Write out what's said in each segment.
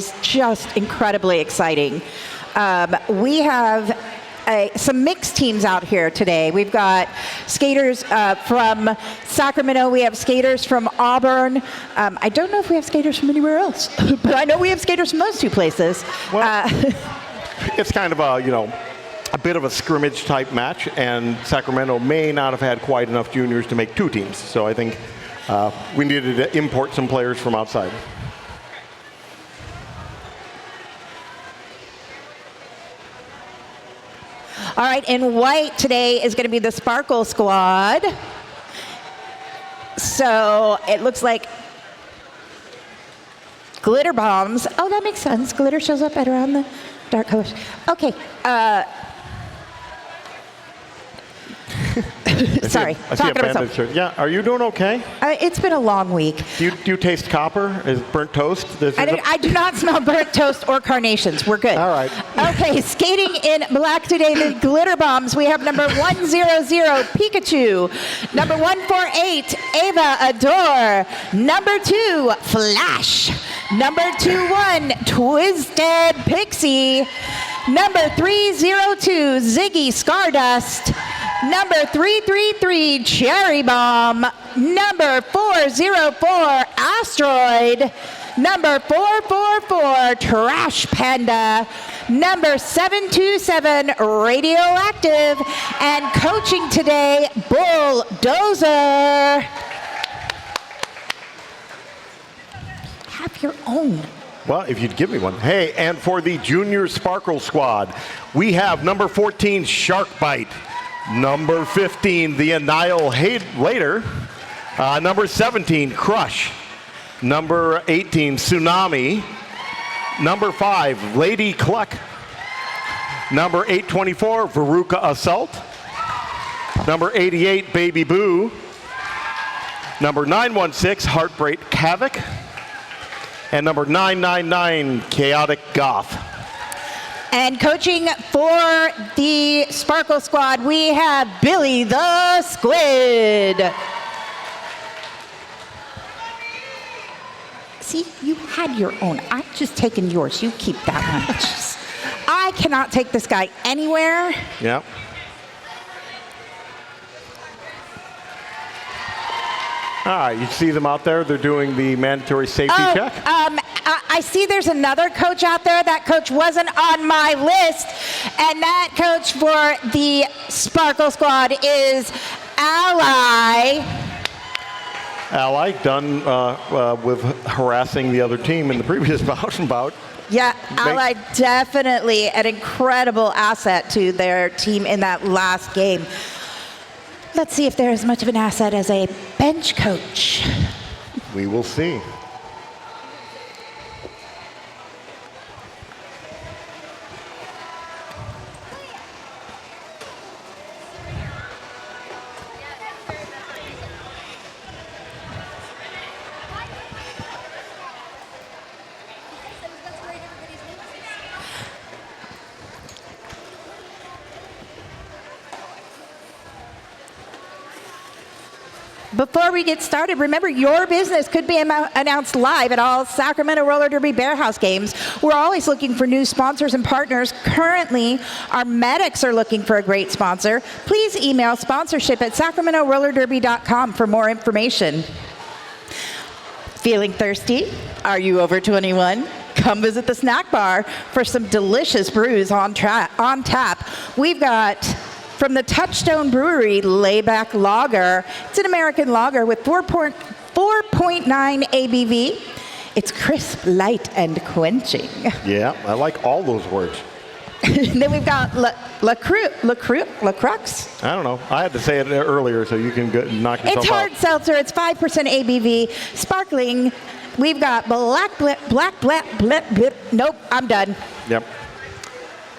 is just incredibly exciting. We have some mixed teams out here today. We've got skaters from Sacramento. We have skaters from Auburn. I don't know if we have skaters from anywhere else, but I know we have skaters from those two places. Well, it's kind of a bit of a scrimmage type match, and Sacramento may not have had quite enough juniors to make two teams. So I think we needed to import some players from outside. All right, in white today is going to be the Sparkle Squad. So it looks like glitter bombs. Oh, that makes sense. Glitter shows up better on the dark colors. Okay. Sorry, talking about something. Yeah, are you doing okay? It's been a long week. Do you taste copper? Is it burnt toast? I do not smell burnt toast or carnations. We're good. All right. Okay, skating in black today, the glitter bombs. We have number 100, Pikachu. Number 148, Ava Adore. Number 2, Flash. Number 21, Twisted Pixie. Number 302, Ziggy Stardust. Number 333, Cherry Bomb. Number 404, Asteroid. Number 444, Trash Panda. Number 727, Radioactive. And coaching today, Bulldozer. Have your own. Well, if you'd give me one. Hey, and for the Junior Sparkle Squad, we have number 14, Shark Bite. Number 15, the Annihilator. Number 17, Crush. Number 18, Tsunami. Number 5, Lady Cluck. Number 824, Veruca Assault. Number 88, Baby Boo. Number 916, Heartbreak Havoc. And number 999, Chaotic Goth. And coaching for the Sparkle Squad, we have Billy the Squid. See, you had your own. I'm just taking yours. You keep that one. I cannot take this guy anywhere. Yeah. All right, you see them out there. They're doing the mandatory safety check. I see there's another coach out there. That coach wasn't on my list. And that coach for the Sparkle Squad is Ally. Ally, done with harassing the other team in the previous bout. Yeah, Ally definitely an incredible asset to their team in that last game. Let's see if they're as much of an asset as a bench coach. We will see. Before we get started, remember your business could be announced live at all Sacramento Roller Derby Bear House games. We're always looking for new sponsors and partners. Currently, our medics are looking for a great sponsor. Please email sponsorship@sacramentorollerderby.com for more information. Feeling thirsty? Are you over 21? Come visit the snack bar for some delicious brews on tap. We've got from the Touchstone Brewery, Layback Lager. It's an American lager with 4.9 ABV. It's crisp, light, and quenching. Yeah, I like all those words. Then we've got La Crux. I don't know. I had to say it earlier, so you can knock yourself out. It's hard seltzer. It's 5% ABV. Sparkling. We've got black. Nope, I'm done. Yep.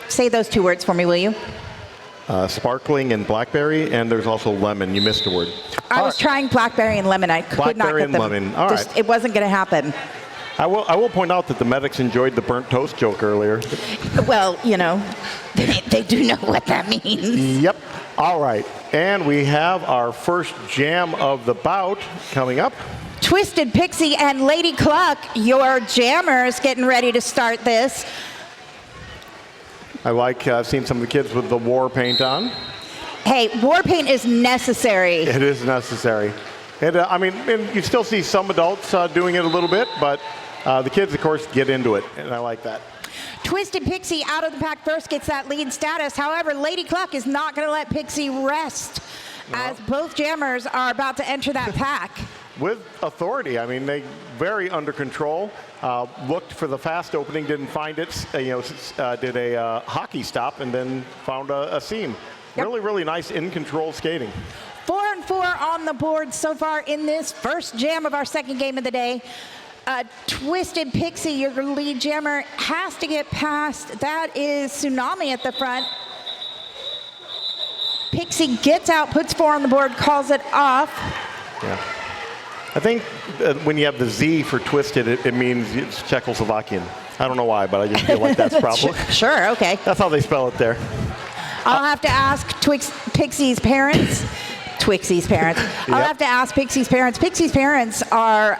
Say those two words for me, will you? Sparkling and blackberry, and there's also lemon. You missed a word. I was trying blackberry and lemon. I could not get them. Blackberry and lemon. All right. It wasn't going to happen. I will point out that the medics enjoyed the burnt toast joke earlier. Well, they do know what that means. Yep. All right. And we have our first jam of the bout coming up. Twisted Pixie and Lady Cluck, your jammers, getting ready to start this. I like seeing some of the kids with the war paint on. Hey, war paint is necessary. It is necessary. I mean, and you still see some adults doing it a little bit, but the kids, of course, get into it, and I like that. Twisted Pixie out of the pack first gets that lead status. However, Lady Cluck is not going to let Pixie rest as both jammers are about to enter that pack. With authority. I mean, they very under control. Looked for the fast opening, didn't find it. Did a hockey stop and then found a seam. Yep. Really, really nice in control skating. 4-4 on the board so far in this first jam of our second game of the day. Twisted Pixie, your lead jammer, has to get past. That is Tsunami at the front. Pixie gets out, puts 4 on the board, calls it off. Yeah. I think when you have the Z for Twisted, it means it's Czechoslovakian. I don't know why, but I just feel like that's probably. Sure, okay. That's how they spell it there. I'll have to ask Pixie's parents. Twixie's parents. I'll have to ask Pixie's parents. Pixie's parents are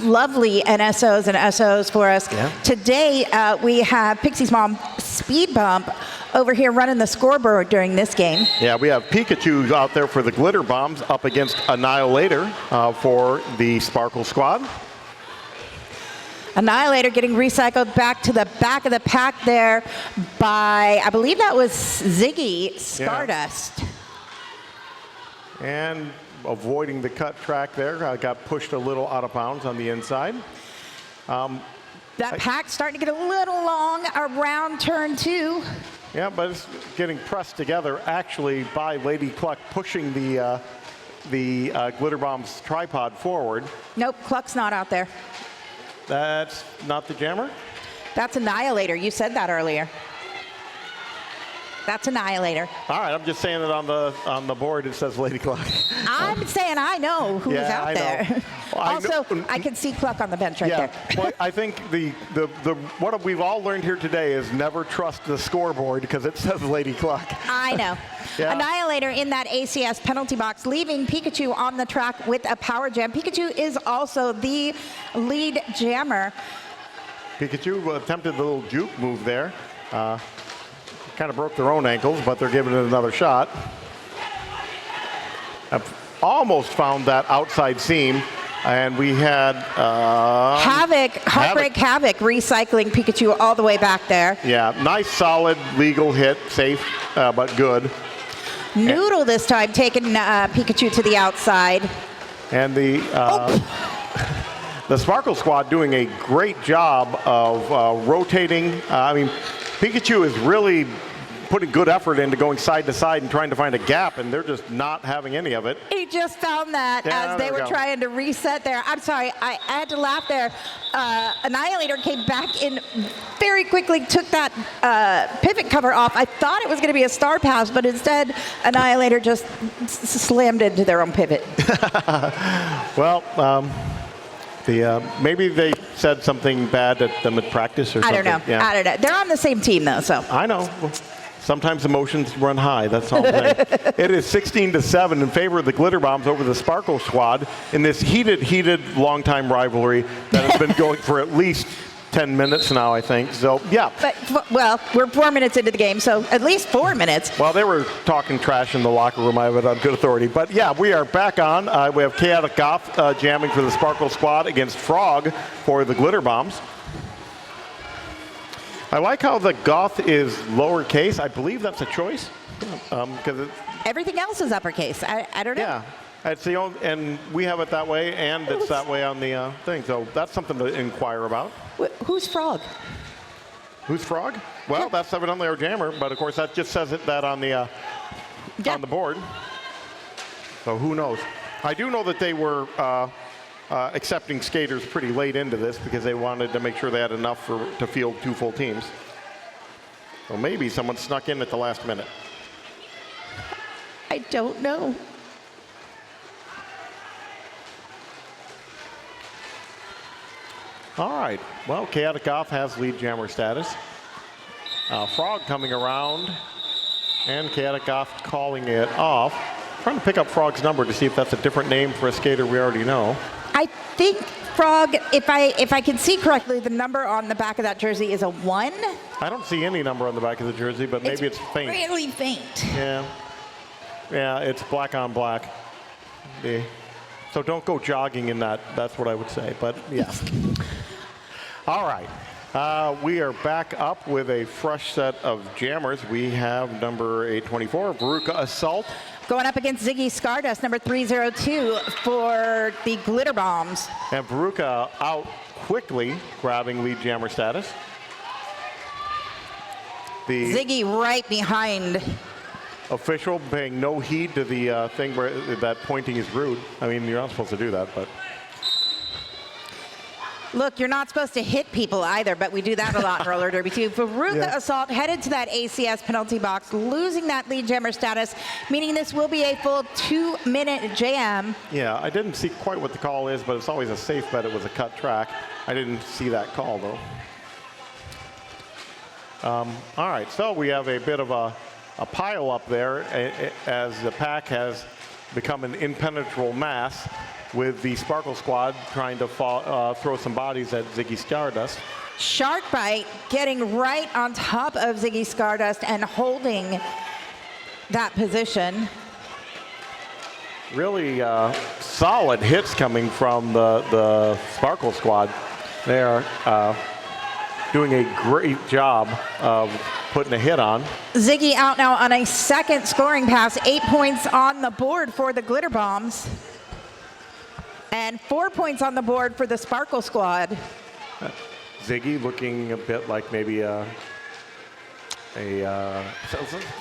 lovely NSOs and SOs for us. Yeah. Today, we have Pixie's mom, Speed Bump, over here running the scoreboard during this game. Yeah, we have Pikachu out there for the Glitter Bombs up against Annihilator for the Sparkle Squad. Annihilator getting recycled back to the back of the pack there by, I believe that was Ziggy Stardust. Yeah. And avoiding the cut track there, got pushed a little out of bounds on the inside. That pack's starting to get a little long around turn 2. Yeah, but it's getting pressed together actually by Lady Cluck pushing the Glitter Bomb's tripod forward. Nope, Cluck's not out there. That's not the jammer? That's Annihilator. You said that earlier. That's Annihilator. All right, I'm just saying that on the board it says Lady Cluck. I'm saying I know who's out there. Also, I can see Cluck on the bench right there. Well, I think the what we've all learned here today is never trust the scoreboard because it says Lady Cluck. I know. Yeah. Annihilator in that ACS penalty box, leaving Pikachu on the track with a power jam. Pikachu is also the lead jammer. Pikachu attempted the little juke move there. Kind of broke their own ankles, but they're giving it another shot. I've almost found that outside seam, and we had Heartbreak Havoc recycling Pikachu all the way back there. Yeah, nice, solid, legal hit, safe, but good. Noodle this time taking Pikachu to the outside. And the Sparkle Squad doing a great job of rotating. I mean, Pikachu is really putting good effort into going side to side and trying to find a gap, and they're just not having any of it. He just found that as they were trying to reset there. I'm sorry, I had to laugh there. Annihilator came back in very quickly, took that pivot cover off. I thought it was going to be a star pass, but instead Annihilator just slammed into their own pivot. Well, maybe they said something bad at them at practice or something. I don't know. Yeah. I don't know. They're on the same team, though, so. I know. Sometimes emotions run high. That's all I'm saying. It is 16-7 in favor of the Glitter Bombs over the Sparkle Squad in this heated, long-time rivalry that has been going for at least 10 minutes now, I think. So, yeah. But, well, we're 4 minutes into the game, so at least 4 minutes. Well, they were talking trash in the locker room. I have it on good authority. But, yeah, we are back on. We have Chaotic Goth jamming for the Sparkle Squad against Frog for the Glitter Bombs. I like how the Goth is lowercase. I believe that's a choice. Because everything else is uppercase. I don't know. Yeah. It's the only, and we have it that way, and it's that way on the thing. So that's something to inquire about. Who's Frog? Who's Frog? Well, that's evidently our jammer, but of course that just says that on the board. So who knows? I do know that they were accepting skaters pretty late into this because they wanted to make sure they had enough to field 2 full teams. So maybe someone snuck in at the last minute. I don't know. All right. Well, Chaotic Goth has lead jammer status. Frog coming around, and Chaotic Goth calling it off. Trying to pick up Frog's number to see if that's a different name for a skater we already know. I think, Frog, if I can see correctly, the number on the back of that jersey is a 1. I don't see any number on the back of the jersey, but maybe it's faint. Really faint. Yeah. Yeah, it's black on black. So don't go jogging in that. That's what I would say. But yeah. All right. We are back up with a fresh set of jammers. We have number 824, Veruca Assault. Going up against Ziggy Stardust, number 302 for the Glitter Bombs. And Veruca out quickly, grabbing lead jammer status. The Ziggy right behind. official paying no heed to the thing where that pointing is rude. I mean, you're not supposed to do that, but. Look, you're not supposed to hit people either, but we do that a lot in roller derby too. Veruca Assault headed to that ACS penalty box, losing that lead jammer status, meaning this will be a full 2-minute jam. Yeah, I didn't see quite what the call is, but it's always a safe bet it was a cut track. I didn't see that call, though. All right, so we have a bit of a pile up there as the pack has become an impenetrable mass, with the Sparkle Squad trying to throw some bodies at Ziggy Stardust. Sharkbite getting right on top of Ziggy Stardust and holding that position. Really solid hits coming from the Sparkle Squad. They are doing a great job of putting a hit on. Ziggy out now on a second scoring pass, 8 points on the board for the Glitter Bombs. And 4 points on the board for the Sparkle Squad. Ziggy looking a bit like maybe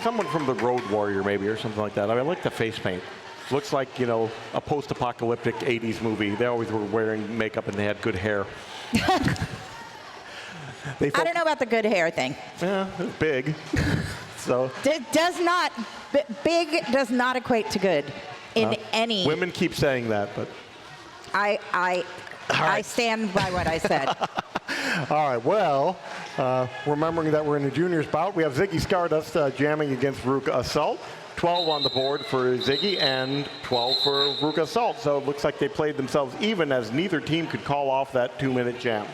someone from the Road Warrior maybe, or something like that. I mean, I like the face paint. Looks like, you know, a post-apocalyptic 80s movie. They always were wearing makeup and they had good hair. I don't know about the good hair thing. Yeah, it's big. So It does not, big does not equate to good in any. women keep saying that, but. I stand by what I said. All right, well, remembering that we're in the juniors bout, we have Ziggy Stardust jamming against Veruca Assault. 12 on the board for Ziggy and 12 for Veruca Assault. So it looks like they played themselves even, as neither team could call off that 2-minute jam.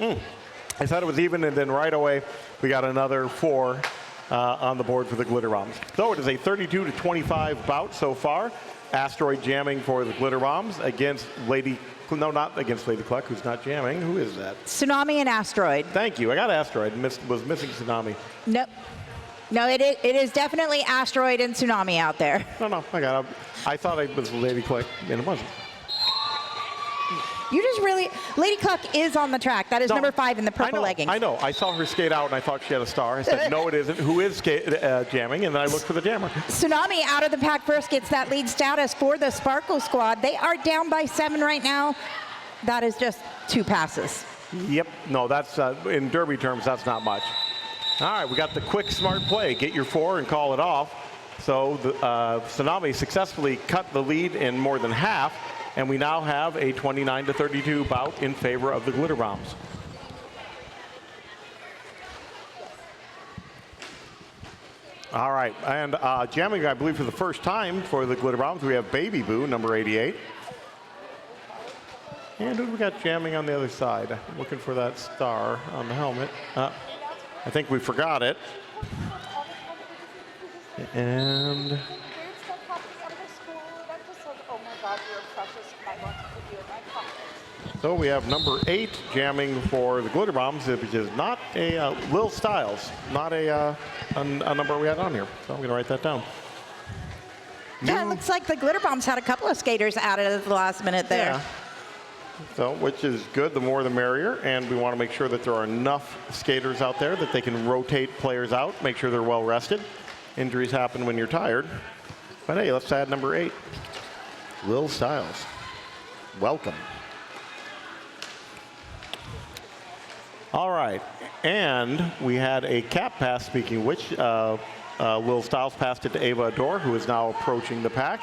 I thought it was even, and then right away we got another 4 on the board for the Glitter Bombs. So it is a 32-25 bout so far. Asteroid jamming for the Glitter Bombs against not against Lady Cluck, who's not jamming. Who is that? Tsunami and Asteroid. Thank you. I got Asteroid. Was missing Tsunami. Nope. No, it is definitely Asteroid and Tsunami out there. No, I got it. I thought it was Lady Cluck, and it wasn't. You just really, Lady Cluck is on the track. That is number 5 in the purple leggings. I know. I saw her skate out, and I thought she had a star. I said, no, it isn't. Who is jamming? And then I looked for the jammer. Tsunami out of the pack first gets that lead status for the Sparkle Squad. They are down by 7 right now. That is just 2 passes. Yep. No, that's in derby terms, that's not much. All right, we got the quick, smart play. Get your 4 and call it off. So the Tsunami successfully cut the lead in more than half. And we now have a 29-32 bout in favor of the Glitter Bombs. All right, and jamming, I believe, for the first time for the Glitter Bombs, we have Baby Boo, number 88. And who do we got jamming on the other side? I'm looking for that star on the helmet. I think we forgot it. And... So we have number 8 jamming for the Glitter Bombs, which is not a Lil Styles, not a number we had on here. So I'm going to write that down. Yeah, it looks like the Glitter Bombs had a couple of skaters added at the last minute there. Yeah. So, which is good, the more the merrier, and we want to make sure that there are enough skaters out there that they can rotate players out, make sure they're well rested. Injuries happen when you're tired. But hey, let's add number 8, Lil Styles. Welcome. All right, and we had a cap pass, speaking of which, Lil Styles passed it to Ava Adore, who is now approaching the pack,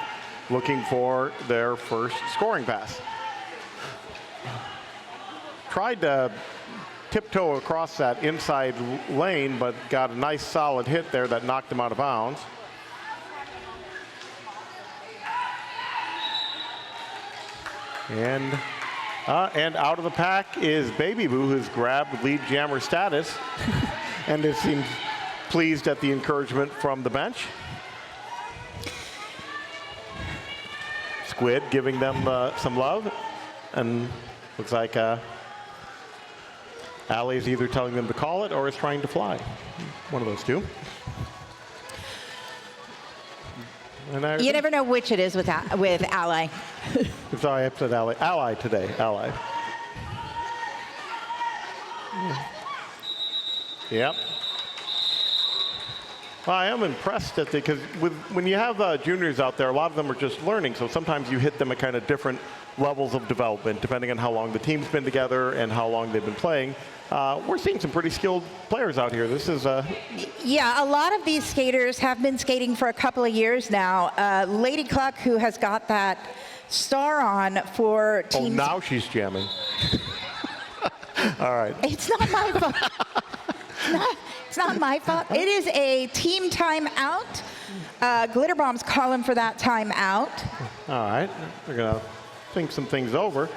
looking for their first scoring pass. Tried to tiptoe across that inside lane, but got a nice solid hit there that knocked him out of bounds. And out of the pack is Baby Boo, who's grabbed lead jammer status and it seems pleased at the encouragement from the bench. Squid giving them some love, and looks like Allie is either telling them to call it or is trying to fly. One of those two. And You never know which it is with Ally. Sorry, I said Ally. Ally today. Ally. Yep. Well, I am impressed at because when you have juniors out there, a lot of them are just learning. So sometimes you hit them at kind of different levels of development, depending on how long the team's been together and how long they've been playing. We're seeing some pretty skilled players out here. This is yeah, a lot of these skaters have been skating for a couple of years now. Lady Cluck, who has got that star on for teams. Oh, now she's jamming. All right. It's not my fault. It's not my fault. It is a team timeout. Glitter Bomb's calling for that timeout. All right. We're going to think some things over.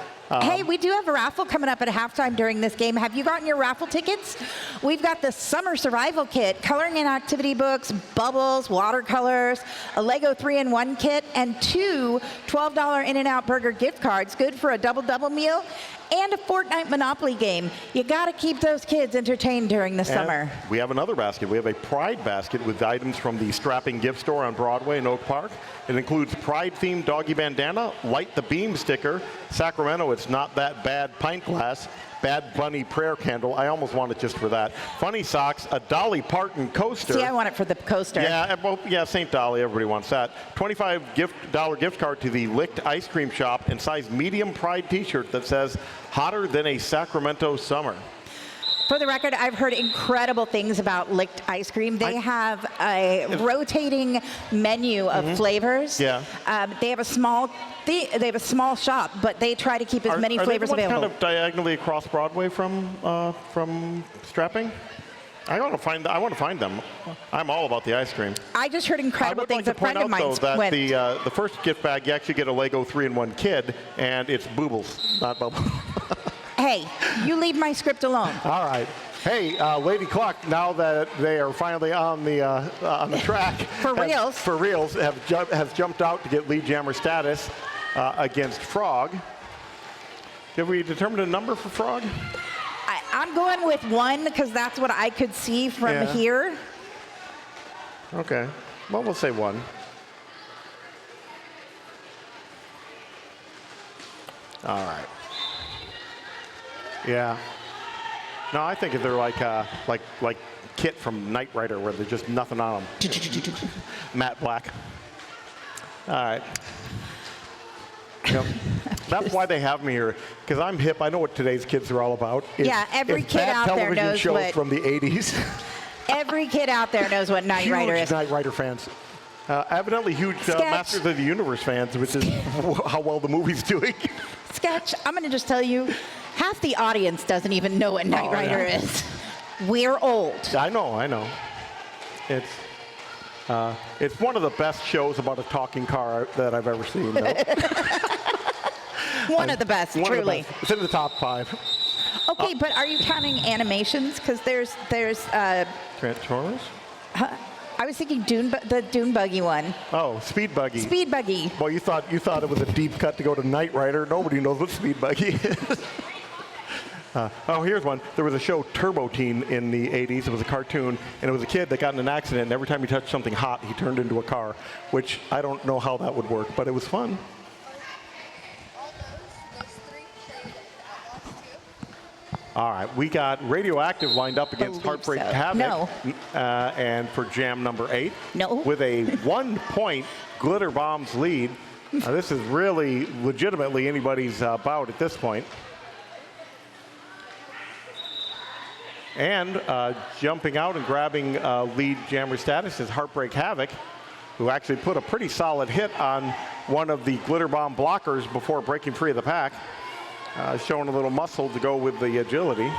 Hey, we do have a raffle coming up at halftime during this game. Have you gotten your raffle tickets? We've got the Summer Survival Kit, coloring and activity books, bubbles, watercolors, a Lego 3-in-1 kit, and 2 $12 In-N-Out Burger gift cards, good for a double-double meal, and a Fortnite Monopoly game. You got to keep those kids entertained during the summer. We have another basket. We have a Pride basket with items from the Strapping Gift Store on Broadway in Oak Park. It includes Pride-themed doggy bandana, Light the Beam sticker, Sacramento It's Not That Bad pint glass, Bad Bunny prayer candle. I almost want it just for that. Funny socks, a Dolly Parton coaster. See, I want it for the coaster. Yeah, well, yeah, St. Dolly, everybody wants that. $25 gift card to the Licked Ice Cream Shop and size medium Pride t-shirt that says, hotter than a Sacramento summer. For the record, I've heard incredible things about Licked ice cream. They have a rotating menu of flavors. Yeah. They have a small shop, but they try to keep as many flavors available. Are they the ones available. kind of diagonally across Broadway from Strapping? I want to find them. I'm all about the ice cream. I just heard incredible things. A friend of mine went. That the first gift bag, you actually get a Lego 3-in-1 kid, and it's Boobles, not Bubbles. Hey, you leave my script alone. All right. Hey, Lady Cluck, now that they are finally on the track. For reals, has jumped out to get lead jammer status against Frog. Have we determined a number for Frog? I'm going with 1 because that's what I could see from here. Okay. Well, we'll say 1. All right. Yeah. No, I think if they're like Kit from Knight Rider, where there's just nothing on them. Matte Black. All right. Yep. That's why they have me here, because I'm hip. I know what today's kids are all about. Every kid out there knows shows what from the 80s. Every kid out there knows what Knight Rider is. Huge Knight Rider fans. Evidently huge Masters of the Universe fans, which is how well the movie's doing. Sketch, I'm going to just tell you, half the audience doesn't even know what Knight Rider is. We're old. I know. It's one of the best shows about a talking car that I've ever seen. One of the best, truly. It's in the top 5. Okay, but are you counting animations? Because there's Transformers? I was thinking the Dune Buggy one. Oh, Speed Buggy. Speed Buggy. Well, you thought it was a deep cut to go to Knight Rider. Nobody knows what Speed Buggy is. Here's one. There was a show, Turbo Teen, in the 80s. It was a cartoon, and it was a kid that got in an accident, and every time he touched something hot, he turned into a car, which I don't know how that would work, but it was fun. All right, we got Radioactive lined up against Heartbreak Havoc. No. And for jam number 8. No. With a 1-point Glitter Bombs lead. This is really legitimately anybody's bout at this point. And jumping out and grabbing lead jammer status is Heartbreak Havoc, who actually put a pretty solid hit on one of the Glitter Bomb blockers before breaking free of the pack. Showing a little muscle to go with the agility.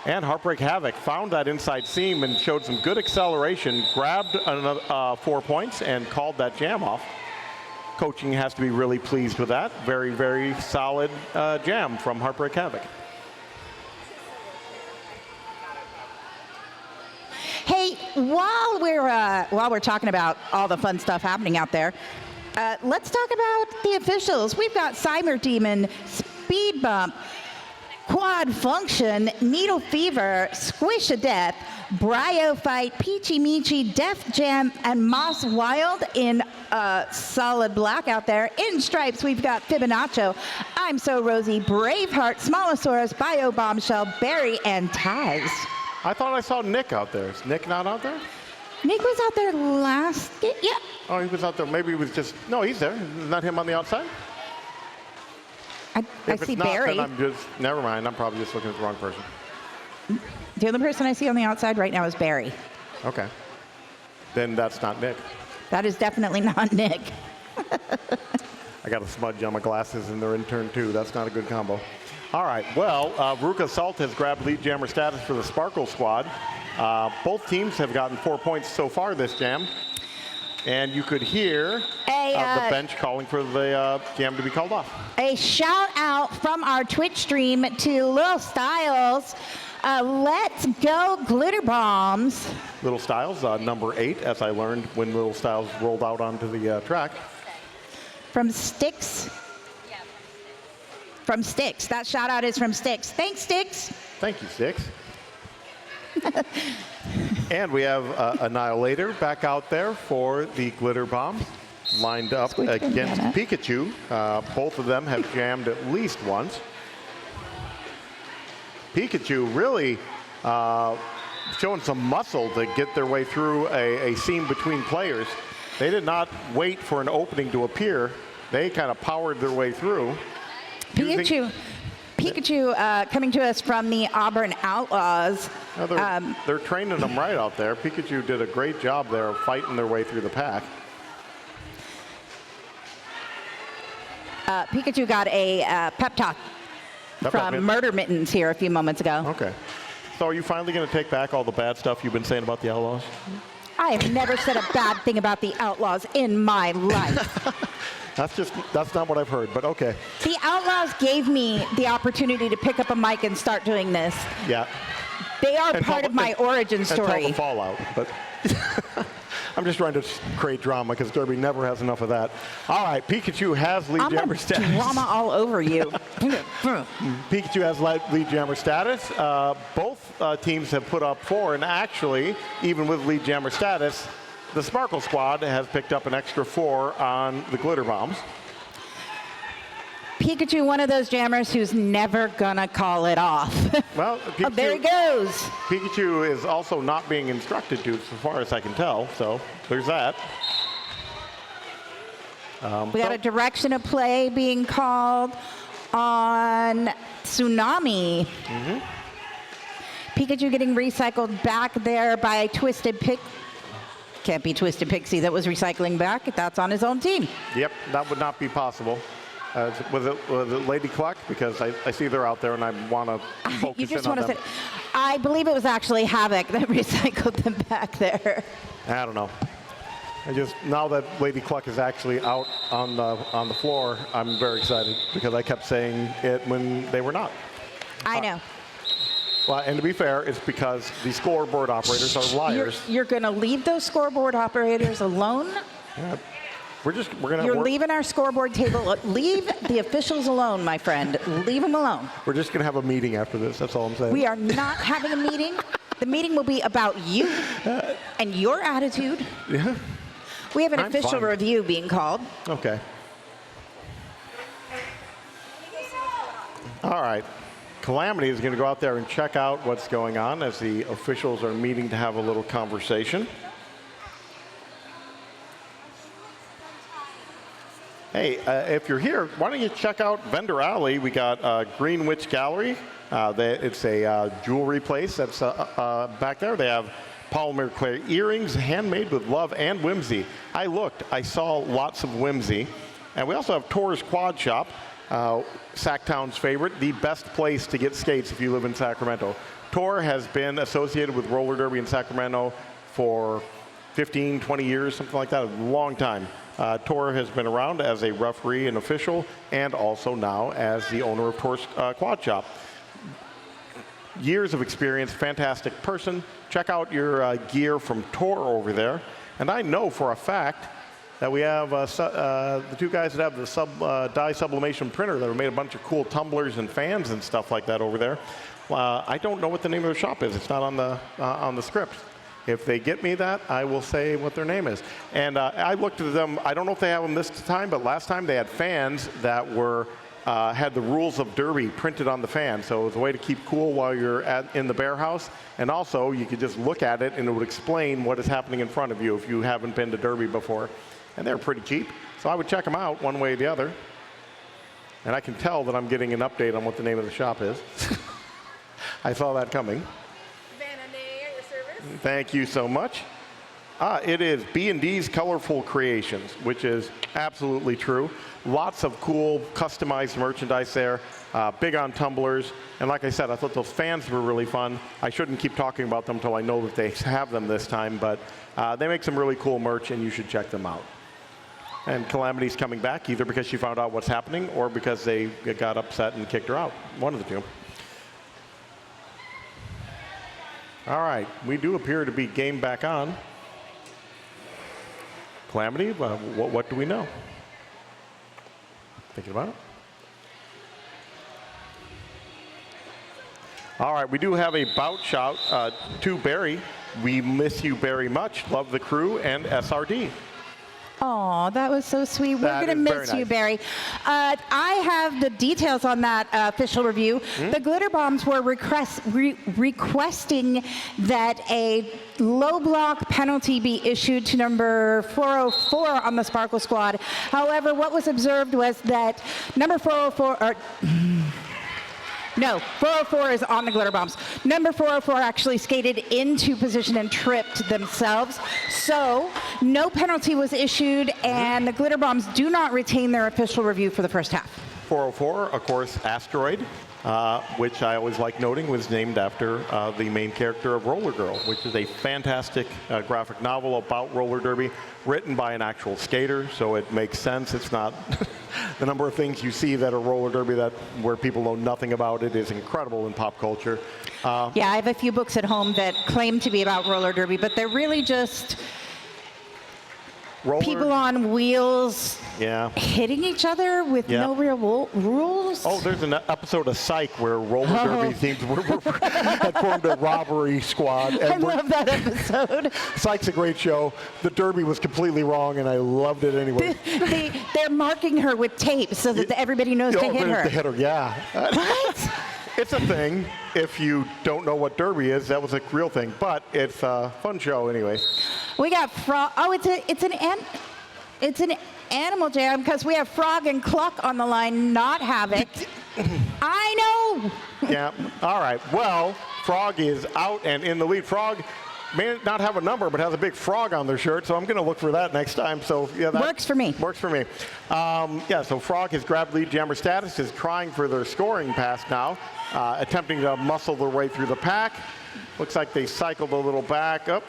And Heartbreak Havoc found that inside seam and showed some good acceleration, grabbed another 4 points, and called that jam off. coaching has to be really pleased with that. Very, very solid jam from Heartbreak Havoc. Hey, while we're talking about all the fun stuff happening out there, let's talk about the officials. We've got Cyber Demon, Speed Bump, Quad Function, Needle Fever, Squish of Death, Bryo Fight, Peachy Meachy, Def Jam, and Moss Wild in solid black out there. In stripes, we've got Fibonacci, I'm So Rosie, Braveheart, Smolosaurus, Bio Bombshell, Barry, and Taz. I thought I saw Nick out there. Is Nick not out there? Nick was out there last. Yeah. Oh, he was out there. Maybe he was just. No, he's there. Isn't that him on the outside? I If see it's not, Barry. then I'm just. Never mind. I'm probably just looking at the wrong person. The only person I see on the outside right now is Barry. Okay. Then that's not Nick. That is definitely not Nick. I got a smudge on my glasses and they're in turn 2. That's not a good combo. All right. Well, Veruca Salt has grabbed lead jammer status for the Sparkle Squad. Both teams have gotten 4 points so far this jam. And you could hear the bench calling for the jam to be called off. A shout out from our Twitch stream to Lil Styles. Let's go Glitter Bombs. Little Styles, number 8, as I learned when Little Styles rolled out onto the track. From Styx. From Styx. That shout out is from Styx. Thanks, Styx. Thank you, Styx. And we have Annihilator back out there for the Glitter Bombs, lined up against Pikachu. Both of them have jammed at least once. Pikachu really showing some muscle to get their way through a seam between players. They did not wait for an opening to appear. They kind of powered their way through. Pikachu coming to us from the Auburn Outlaws. They're training them right out there. Pikachu did a great job there of fighting their way through the pack. Pikachu got a pep talk from Murder Mittens here a few moments ago. Okay. So are you finally going to take back all the bad stuff you've been saying about the Outlaws? I have never said a bad thing about the Outlaws in my life. That's not what I've heard, but okay. The Outlaws gave me the opportunity to pick up a mic and start doing this. Yeah. They are part of my origin story. And tell the fallout, but I'm just trying to create drama because Derby never has enough of that. All right, Pikachu has lead jammer status. Drama all over you. Pikachu has lead jammer status. Both teams have put up 4, and actually, even with lead jammer status, the Sparkle Squad has picked up an extra 4 on the Glitter Bombs. Pikachu, one of those jammers who's never gonna call it off. Well, Pikachu, oh, there he goes. Pikachu is also not being instructed to, as far as I can tell. So there's that. We got a direction of play being called on Tsunami. Mm-hmm. Pikachu getting recycled back there by Twisted Pixie. Can't be Twisted Pixie that was recycling back. That's on his own team. Yep, that would not be possible. Was it Lady Cluck? Because I see they're out there and I want to focus you just in on want to them. say, I believe it was actually Havoc that recycled them back there. I don't know. Now that Lady Cluck is actually out on the floor, I'm very excited because I kept saying it when they were not. I know. Well, and to be fair, it's because the scoreboard operators are liars. You're going to leave those scoreboard operators alone? Yeah. You're leaving our scoreboard table. Leave the officials alone, my friend. Leave them alone. We're just going to have a meeting after this. That's all I'm saying. We are not having a meeting. The meeting will be about you and your attitude. Yeah. We have an official review being called. Okay. All right. Calamity is going to go out there and check out what's going on as the officials are meeting to have a little conversation. Hey, if you're here, why don't you check out Vendor Alley? We got Green Witch Gallery. It's a jewelry place that's back there. They have polymer clay earrings, handmade with love and whimsy. I saw lots of whimsy. And we also have Tor's Quad Shop, Sacktown's favorite, the best place to get skates if you live in Sacramento. Tor has been associated with roller derby in Sacramento for 15, 20 years, something like that, a long time. Tor has been around as a referee and official, and also now as the owner of Tor's Quad Shop. Years of experience, fantastic person. Check out your gear from Tor over there. And I know for a fact that we have the two guys that have the dye sublimation printer that have made a bunch of cool tumblers and fans and stuff like that over there. I don't know what the name of the shop is. It's not on the script. If they get me that, I will say what their name is. And I looked at them. I don't know if they have them this time, but last time they had fans that were had the rules of Derby printed on the fan. So it was a way to keep cool while you're in the bear house. And also, you could just look at it and it would explain what is happening in front of you if you haven't been to Derby before. And they're pretty cheap. So I would check them out one way or the other. And I can tell that I'm getting an update on what the name of the shop is. I saw that coming. Thank you so much. It is B&D's Colorful Creations, which is absolutely true. Lots of cool customized merchandise there, big on tumblers. And like I said, I thought those fans were really fun. I shouldn't keep talking about them until I know that they have them this time, but they make some really cool merch and you should check them out. And Calamity's coming back either because she found out what's happening or because they got upset and kicked her out. One of the two. All right, we do appear to be game back on. Calamity, what do we know? Thinking about it? All right, we do have a bout shout to Barry. We miss you very much. Love the crew and SRD. Oh, that was so sweet. We're going to miss you, Barry. I have the details on that official review. The Glitter Bombs were requesting that a low block penalty be issued to number 404 on the Sparkle Squad. However, what was observed was that number 404... No, 404 is on the Glitter Bombs. Number 404 actually skated into position and tripped themselves. So no penalty was issued, and the Glitter Bombs do not retain their official review for the first half. 404, of course, Asteroid, which I always like noting was named after the main character of Roller Girl, which is a fantastic graphic novel about roller derby, written by an actual skater, so it makes sense. It's not the number of things you see that are roller derby where people know nothing about it is incredible in pop culture. Yeah, I have a few books at home that claim to be about roller derby, but they're really just people on wheels hitting each other with no real rules. Oh, there's an episode of Psych where roller derby teams had formed a robbery squad. I love that episode. Psych's a great show. The derby was completely wrong, and I loved it anyway. They're marking her with tape so that everybody knows to hit her. To hit her, yeah. What? It's a thing. If you don't know what derby is, that was a real thing. But it's a fun show anyway. We got Frog. Oh, it's an animal jam because we have Frog and Cluck on the line, not Havoc. I know. Yeah. All right. Well, Frog is out and in the lead. Frog may not have a number, but has a big frog on their shirt, so I'm going to look for that next time. So yeah, that works for me. Works for me. So Frog has grabbed lead jammer status, is trying for their scoring pass now, attempting to muscle their way through the pack. Looks like they cycled a little back up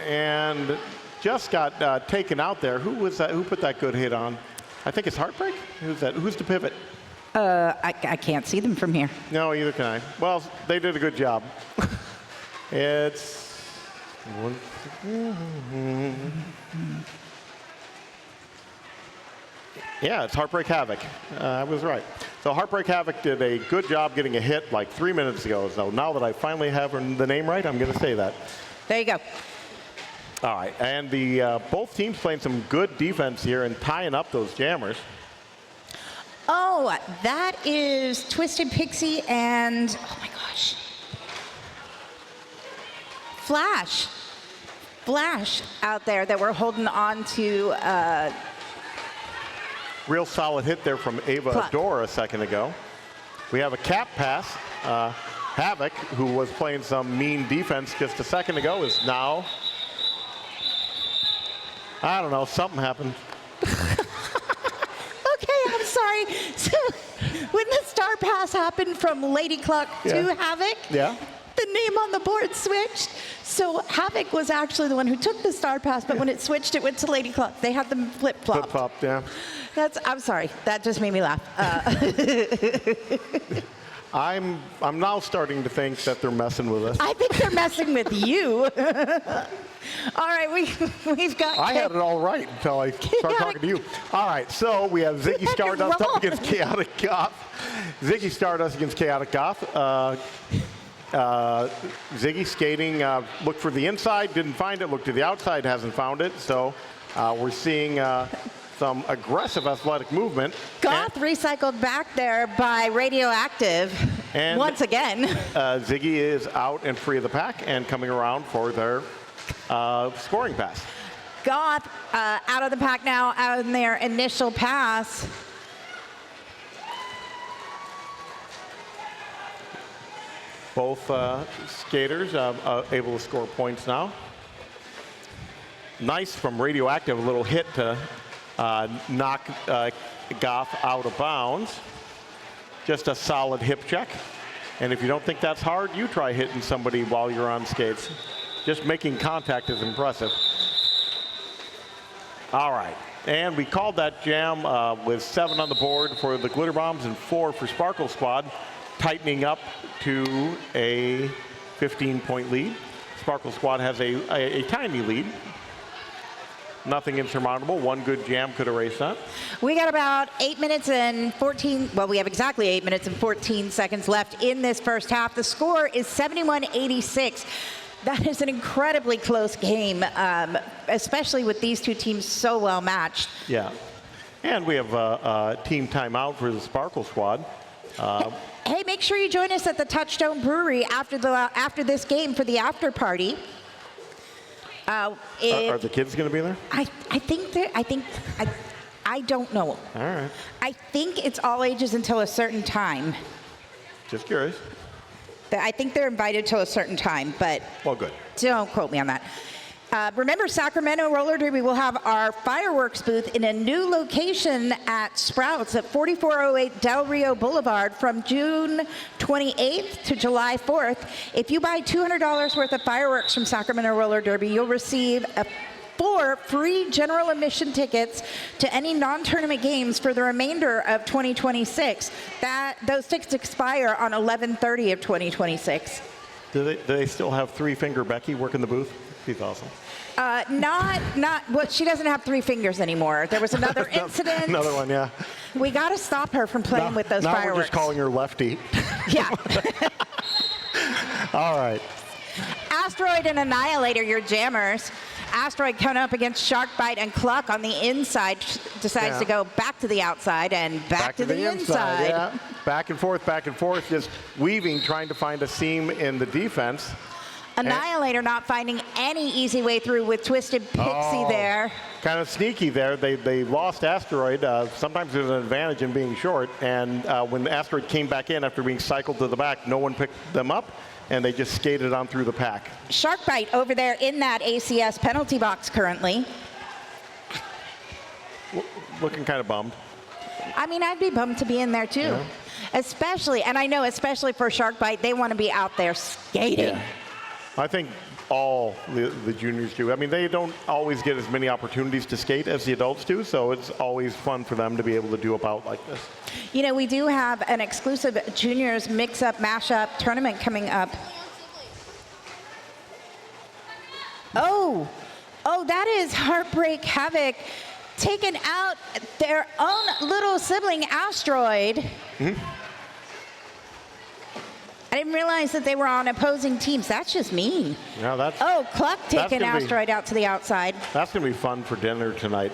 and just got taken out there. Who was that? Who put that good hit on? I think it's Heartbreak. Who's that? Who's the pivot? I can't see them from here. No, either can I. Well, they did a good job. It's it's Heartbreak Havoc. I was right. So Heartbreak Havoc did a good job getting a hit like 3 minutes ago. So now that I finally have the name right, I'm going to say that. There you go. All right, and both teams playing some good defense here and tying up those jammers. Oh, that is Twisted Pixie and, oh my gosh, Flash out there that we're holding on to. Real solid hit there from Ava Adore a second ago. We have a cap pass. Havoc, who was playing some mean defense just a second ago, is now, I don't know, something happened. Okay, I'm sorry. So when the star pass happened from Lady Cluck to Havoc, the name on the board switched. So Havoc was actually the one who took the star pass, but when it switched, it went to Lady Cluck. They had them flip-flopped. Flip-flop, yeah. I'm sorry. That just made me laugh. I'm now starting to think that they're messing with us. I think they're messing with you. All right, we've got... I had it all right until I started talking to you. All right, so we have Ziggy Stardust up against Chaotic Goth. Ziggy Stardust against Chaotic Goth. Ziggy skating, looked for the inside, didn't find it. Looked to the outside, hasn't found it. So we're seeing some aggressive athletic movement. Goth recycled back there by Radioactive and once again. Ziggy is out and free of the pack and coming around for their scoring pass. Goth out of the pack now, out in their initial pass. Both skaters able to score points now. Nice from Radioactive, a little hit to knock Goth out of bounds. Just a solid hip check. And if you don't think that's hard, you try hitting somebody while you're on skates. Just making contact is impressive. All right, and we called that jam with 7 on the board for the Glitter Bombs and 4 for Sparkle Squad, tightening up to a 15-point lead. Sparkle Squad has a tiny lead. Nothing insurmountable. One good jam could erase that. We got about 8 minutes and 14, well, we have exactly 8 minutes and 14 seconds left in this first half. The score is 71-86. That is an incredibly close game, especially with these two teams so well matched. Yeah. And we have a team timeout for the Sparkle Squad. Hey, make sure you join us at the Touchstone Brewery after this game for the after party. Are the kids going to be there? I don't know. All right. I think it's all ages until a certain time. Just curious. I think they're invited till a certain time, but well, good. Don't quote me on that. Remember, Sacramento Roller Derby will have our fireworks booth in a new location at Sprouts at 4408 Del Rio Boulevard from June 28th to July 4th. If you buy $200 worth of fireworks from Sacramento Roller Derby, you'll receive 4 free general admission tickets to any non-tournament games for the remainder of 2026. Those tickets expire on 11/30 of 2026. Do they still have 3-Finger Becky working the booth? He's awesome. Well, she doesn't have 3 fingers anymore. There was another incident. Another one, yeah. We got to stop her from playing with those now fireworks. We're just calling her Lefty. Yeah. All right. Asteroid and Annihilator, your jammers. Asteroid coming up against Sharkbite and Cluck on the inside. Decides to go back to the outside and back to the inside. Yeah. Back and forth, just weaving, trying to find a seam in the defense. Annihilator not finding any easy way through with Twisted Pixie there. Kind of sneaky there. They lost Asteroid. Sometimes there's an advantage in being short. And when Asteroid came back in after being cycled to the back, no one picked them up, and they just skated on through the pack. Sharkbite over there in that ACS penalty box currently. Looking kind of bummed. I mean, I'd be bummed to be in there too. Yeah. Especially for Sharkbite, they want to be out there skating. Yeah. I think all the juniors do. I mean, they don't always get as many opportunities to skate as the adults do, so it's always fun for them to be able to do a bout like this. You know, we do have an exclusive juniors mix-up, mash-up tournament coming up. Oh, that is Heartbreak Havoc taking out their own little sibling, Asteroid. Mm-hmm. I didn't realize that they were on opposing teams. That's just mean. Yeah, Cluck taking Asteroid out to the outside. That's going to be fun for dinner tonight.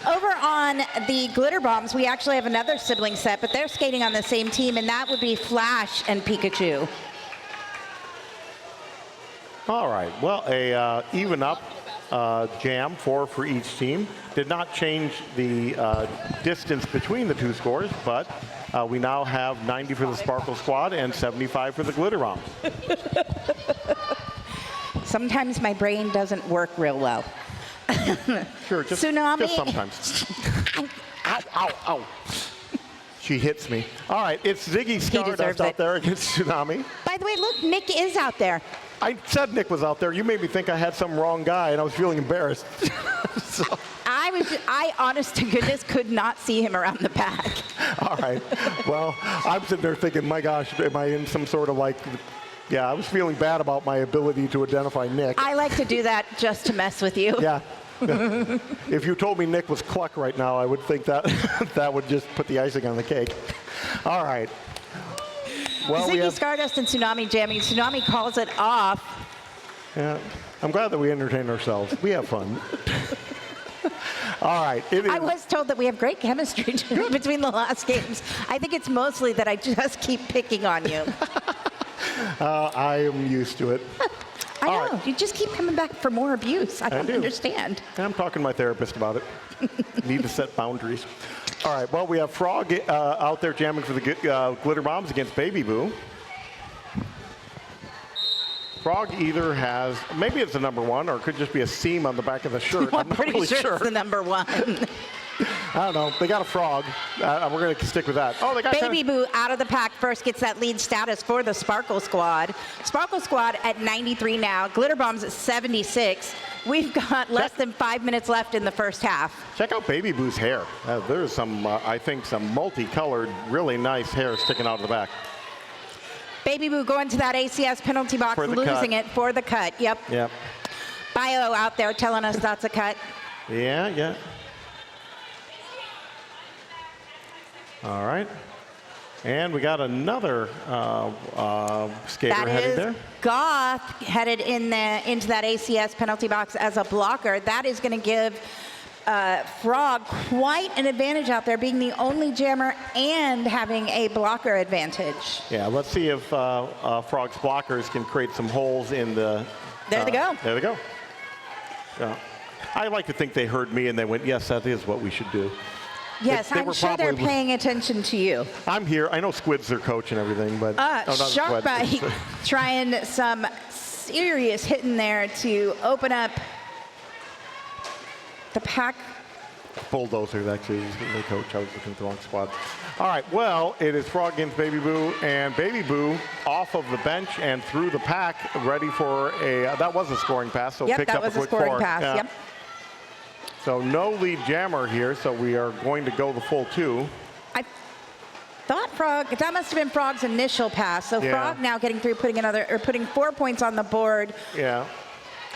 Over on the Glitter Bombs, we actually have another sibling set, but they're skating on the same team, and that would be Flash and Pikachu. All right. Well, a even up jam, 4 for each team. Did not change the distance between the two scores, but we now have 90 for the Sparkle Squad and 75 for the Glitter Bombs. Sometimes my brain doesn't work real well. Sure, just Tsunami. Just sometimes. Ow, ow, ow. She hits me. All right, it's Ziggy deserves Stardust out it. there against Tsunami. By the way, look, Nick is out there. I said Nick was out there. You made me think I had some wrong guy, and I was feeling embarrassed. So, I, honest to goodness, could not see him around the pack. all right. Well, I'm sitting there thinking, my gosh, am I in some sort of like, yeah, I was feeling bad about my ability to identify Nick. I like to do that just to mess with you. Yeah. If you told me Nick was Cluck right now, I would think that that would just put the icing on the cake. All right. Well, Ziggy Stardust and Tsunami jamming. Tsunami calls it off. Yeah, I'm glad that we entertain ourselves. We have fun. All right. I was told that we have great chemistry between the last games. I think it's mostly that I just keep picking on you. I am used to it. I know. All right. You just keep coming back for more abuse. I don't do. understand. I'm talking to my therapist about it. Need to set boundaries. All right. Well, we have Frog out there jamming for the glitter bombs against Baby Boo. Frog either has, maybe it's the number one, or it could just be a seam on the back of the shirt. I'm I'm not pretty really sure it's the number one. I don't know. They got a frog. We're going to stick with that. Oh, they got Baby Boo out of the pack first gets that lead status for the Sparkle Squad. Sparkle Squad at 93 now. Glitter Bombs at 76. We've got less than 5 minutes left in the first half. Check out Baby Boo's hair. There's some, I think, some multicolored, really nice hair sticking out of the back. Baby Boo going to that ACS penalty box, losing it for the cut. Yep. Yep. Bio out there telling us that's a cut. Yeah. All right. And we got another skater heading there. Goth headed into that ACS penalty box as a blocker. That is going to give Frog quite an advantage out there, being the only jammer and having a blocker advantage. Yeah, let's see if Frog's blockers can create some holes in the... There they go. There they go. Yeah. I like to think they heard me and they went, yes, that is what we should do. Yes, I'm sure they're paying attention to you. I'm here. I know Squid's their coach and everything, but... Shark Bite trying some serious hitting there to open up the pack. Bulldozer, actually, is the coach. I was looking at the wrong squad. All right, well, it is Frog against Baby Boo, and Baby Boo off of the bench and through the pack, ready for a... that was a scoring pass, so picked up a quick scoring four. pass, Yeah. yep. So no lead jammer here, so we are going to go the full two. I thought Frog, that must have been Frog's initial pass. So Yeah. Frog now getting through, putting 4 points on the board. Yeah.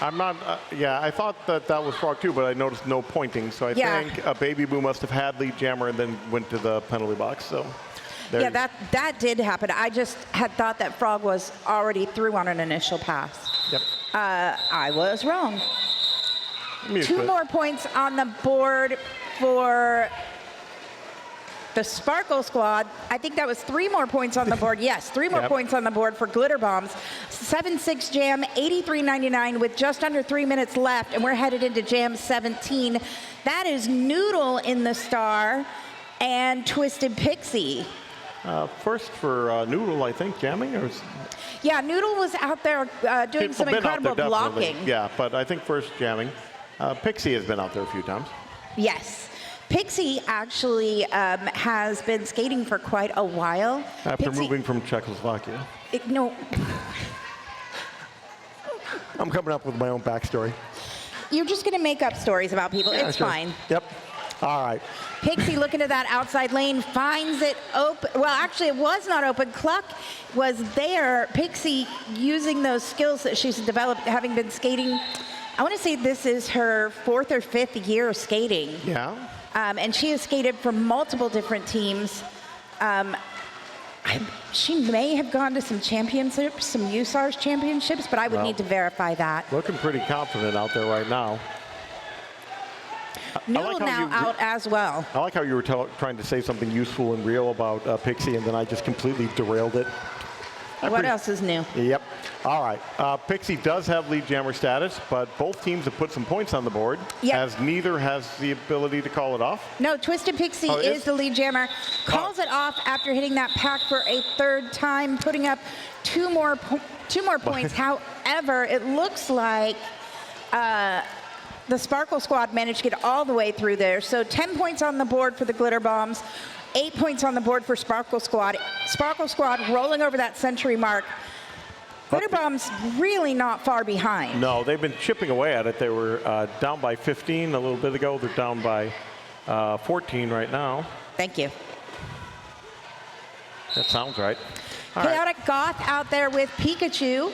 I'm not, I thought that was Frog too, but I noticed no pointing. So I think Baby Boo must have had lead jammer and then went to the penalty box. So yeah, that did happen. I just had thought that Frog was already through on an initial pass. Yep. I was wrong. 2 more points on the board for the Sparkle Squad. I think that was 3 more points on the board. Yes, 3 more points on the board for Glitter Bombs. 7-6 jam, 83.99 with just under 3 minutes left, and we're headed into jam 17. That is Noodle in the star and Twisted Pixie. First for Noodle, I think, jamming. Yeah, Noodle was out there doing some incredible blocking. Yeah, but I think first jamming. Pixie has been out there a few times. Yes. Pixie actually has been skating for quite a while. After moving from Czechoslovakia. No. I'm coming up with my own backstory. You're just going to make up stories about people. Yeah, it's sure. fine. Yep. All right. Pixie looking to that outside lane, finds it open. Well, actually, it was not open. Cluck was there. Pixie using those skills that she's developed, having been skating. I want to say this is her 4th or 5th year of skating. Yeah. And she has skated for multiple different teams. She may have gone to some championships, some USARS championships, but I would need to verify that. Looking pretty confident out there right now. Noodle now out as well. I like how you were trying to say something useful and real about Pixie, and then I just completely derailed it. What else is new? Yep. All right. Pixie does have lead jammer status, but both teams have put some points on the board, as neither has the ability to call it off. No, Twisted Pixie is the lead jammer. Calls it off after hitting that pack for a 3rd time, putting up 2 more points. However, it looks like the Sparkle Squad managed to get all the way through there. So 10 points on the board for the Glitter Bombs. 8 points on the board for Sparkle Squad. Sparkle Squad rolling over that century mark. Glitter Bomb's really not far behind. No, they've been chipping away at it. They were down by 15 a little bit ago. They're down by 14 right now. Thank you. That sounds right. All Chaotic Goth out there with Pikachu.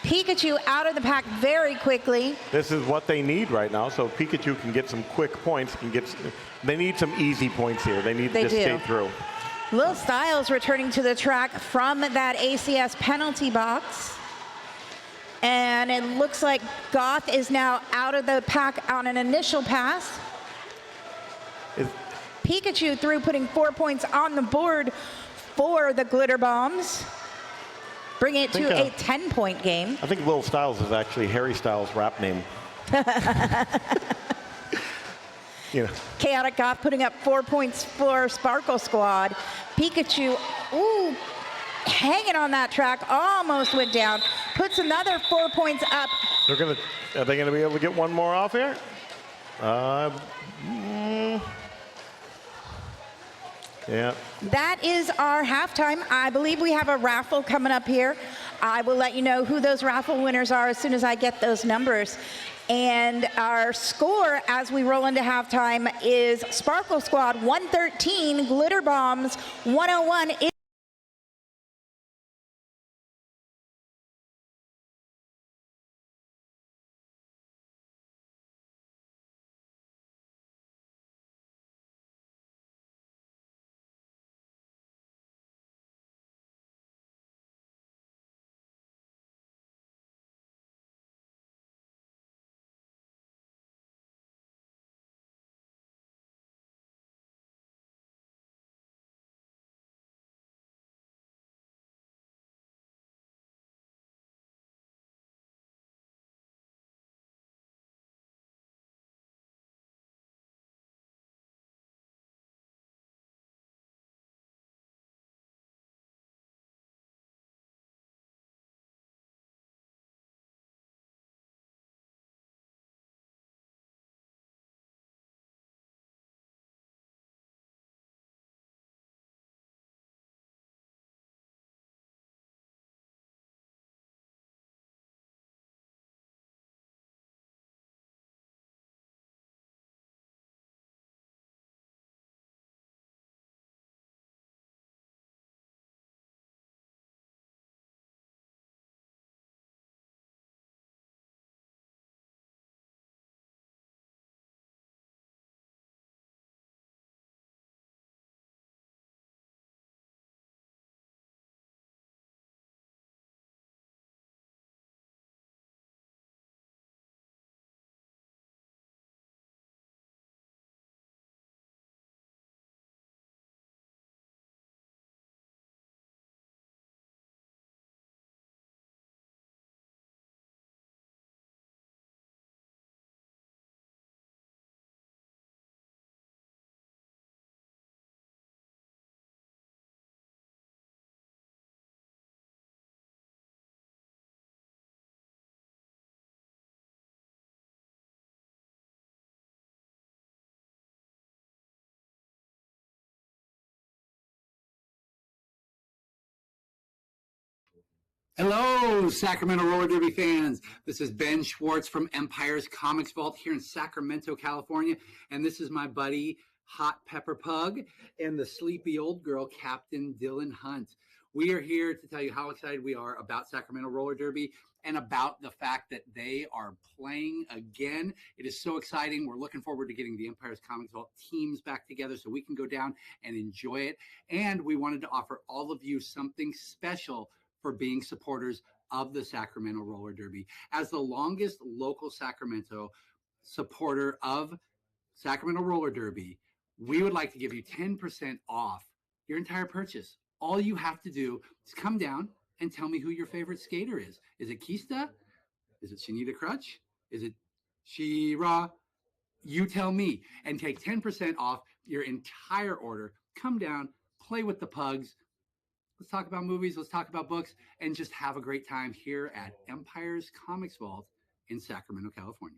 Pikachu out of the pack very quickly. This is what they need right now, so Pikachu can get some quick points. They need some easy points here. They need to just skate through. Lil Styles returning to the track from that ACS penalty box. And it looks like Goth is now out of the pack on an initial pass. Pikachu through, putting 4 points on the board for the Glitter Bombs. Bringing it to a 10-point game. I think Lil Styles is actually Harry Styles' rap name. You know. Chaotic Goth putting up 4 points for Sparkle Squad. Pikachu, ooh, hanging on that track, almost went down. Puts another 4 points up. Are they gonna be able to get one more off here? Yeah. That is our halftime. I believe we have a raffle coming up here. I will let you know who those raffle winners are as soon as I get those numbers. And our score as we roll into halftime is Sparkle Squad 113, Glitter Bombs 101. Hello, Sacramento Roller Derby fans. This is Ben Schwartz from Empire's Comics Vault here in Sacramento, California. And this is my buddy, Hot Pepper Pug, and the sleepy old girl, Captain Dylan Hunt. We are here to tell you how excited we are about Sacramento Roller Derby and about the fact that they are playing again. It is so exciting. We're looking forward to getting the Empire's Comics Vault teams back together so we can go down and enjoy it. And we wanted to offer all of you something special for being supporters of the Sacramento Roller Derby. As the longest local Sacramento supporter of Sacramento Roller Derby, we would like to give you 10% off your entire purchase. All you have to do is come down and tell me who your favorite skater is. Is it Kista? Is it Shanita Crutch? Is it She-Ra? You tell me, and take 10% off your entire order. Come down, play with the pugs. Let's talk about movies, let's talk about books, and just have a great time here at Empire's Comics Vault in Sacramento, California.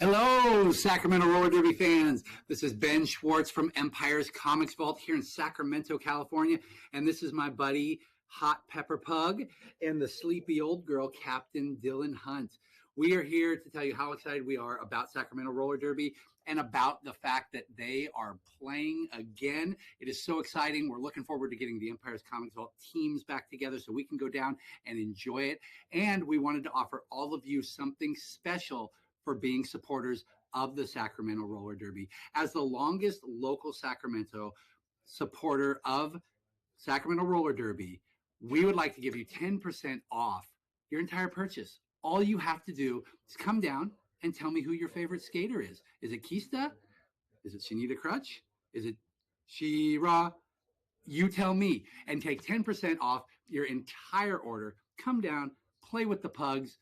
Hello, Sacramento Roller Derby fans. This is Ben Schwartz from Empire's Comics Vault here in Sacramento, California. And this is my buddy, Hot Pepper Pug, and the sleepy old girl, Captain Dylan Hunt. We are here to tell you how excited we are about Sacramento Roller Derby and about the fact that they are playing again. It is so exciting. We're looking forward to getting the Empire's Comics Vault teams back together so we can go down and enjoy it. And we wanted to offer all of you something special for being supporters of the Sacramento Roller Derby. As the longest local Sacramento supporter of Sacramento Roller Derby, we would like to give you 10% off your entire purchase. All you have to do is come down and tell me who your favorite skater is. Is it Kista? Is it Shanita Crutch? Is it She-Ra? You tell me, and take 10% off your entire order. Come down, play with the pugs.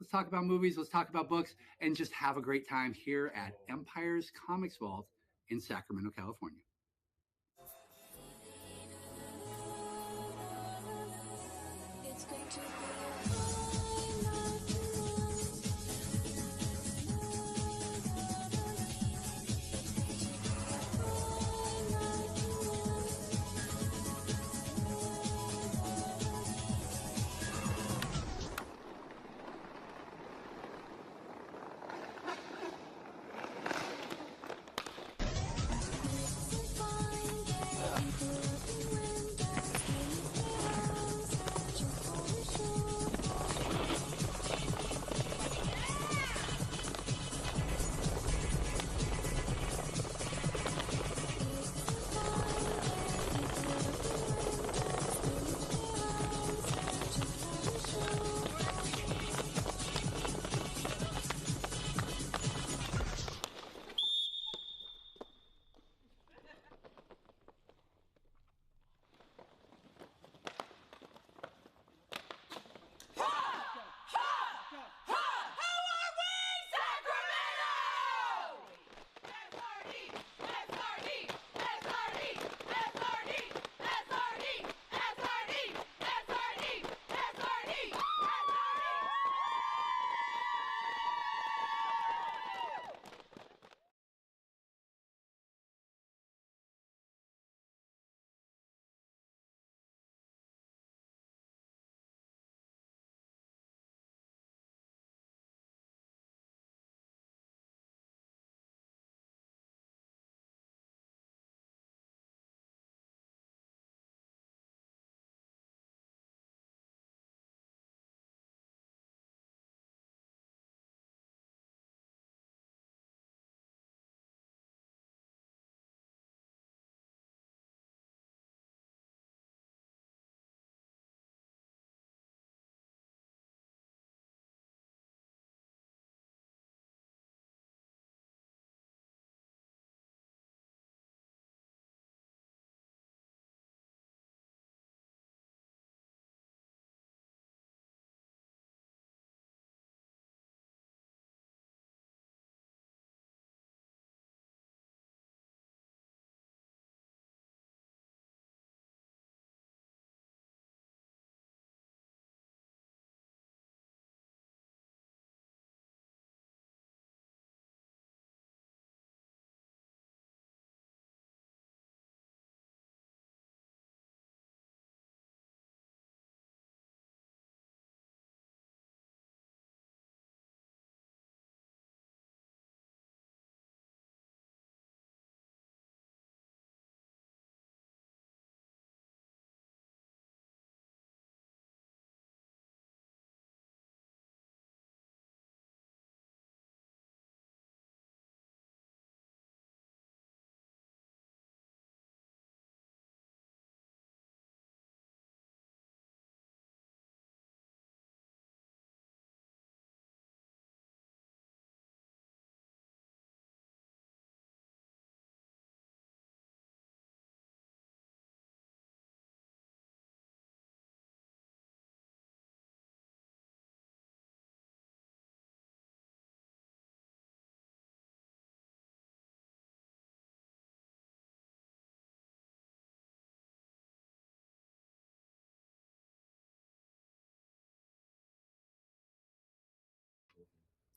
Let's talk about movies, let's talk about books, and just have a great time here at Empire's Comics Vault in Sacramento, California. It's going to be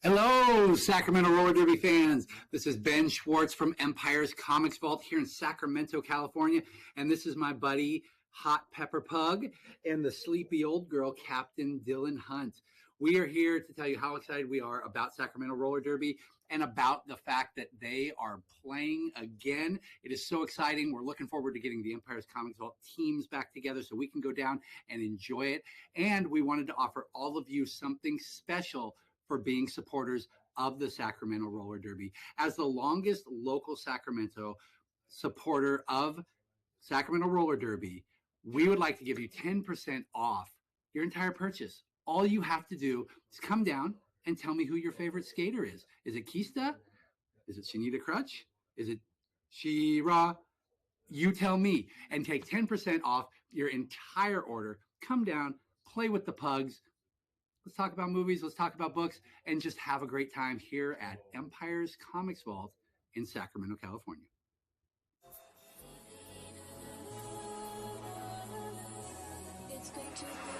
Hello, Sacramento Roller Derby fans. This is Ben Schwartz from Empire's Comics Vault here in Sacramento, California. And this is my buddy, Hot Pepper Pug, and the sleepy old girl, Captain Dylan Hunt. We are here to tell you how excited we are about Sacramento Roller Derby and about the fact that they are playing again. It is so exciting. We're looking forward to getting the Empire's Comics Vault teams back together so we can go down and enjoy it. And we wanted to offer all of you something special for being supporters of the Sacramento Roller Derby. As the longest local Sacramento supporter of Sacramento Roller Derby, we would like to give you 10% off your entire purchase. All you have to do is come down and tell me who your favorite skater is. Is it Kista? Is it Shanita Crutch? Is it She-Ra? You tell me, and take 10% off your entire order. Come down, play with the pugs. Let's talk about movies, let's talk about books, and just have a great time here at Empire's Comics Vault in Sacramento, California. It's going to be a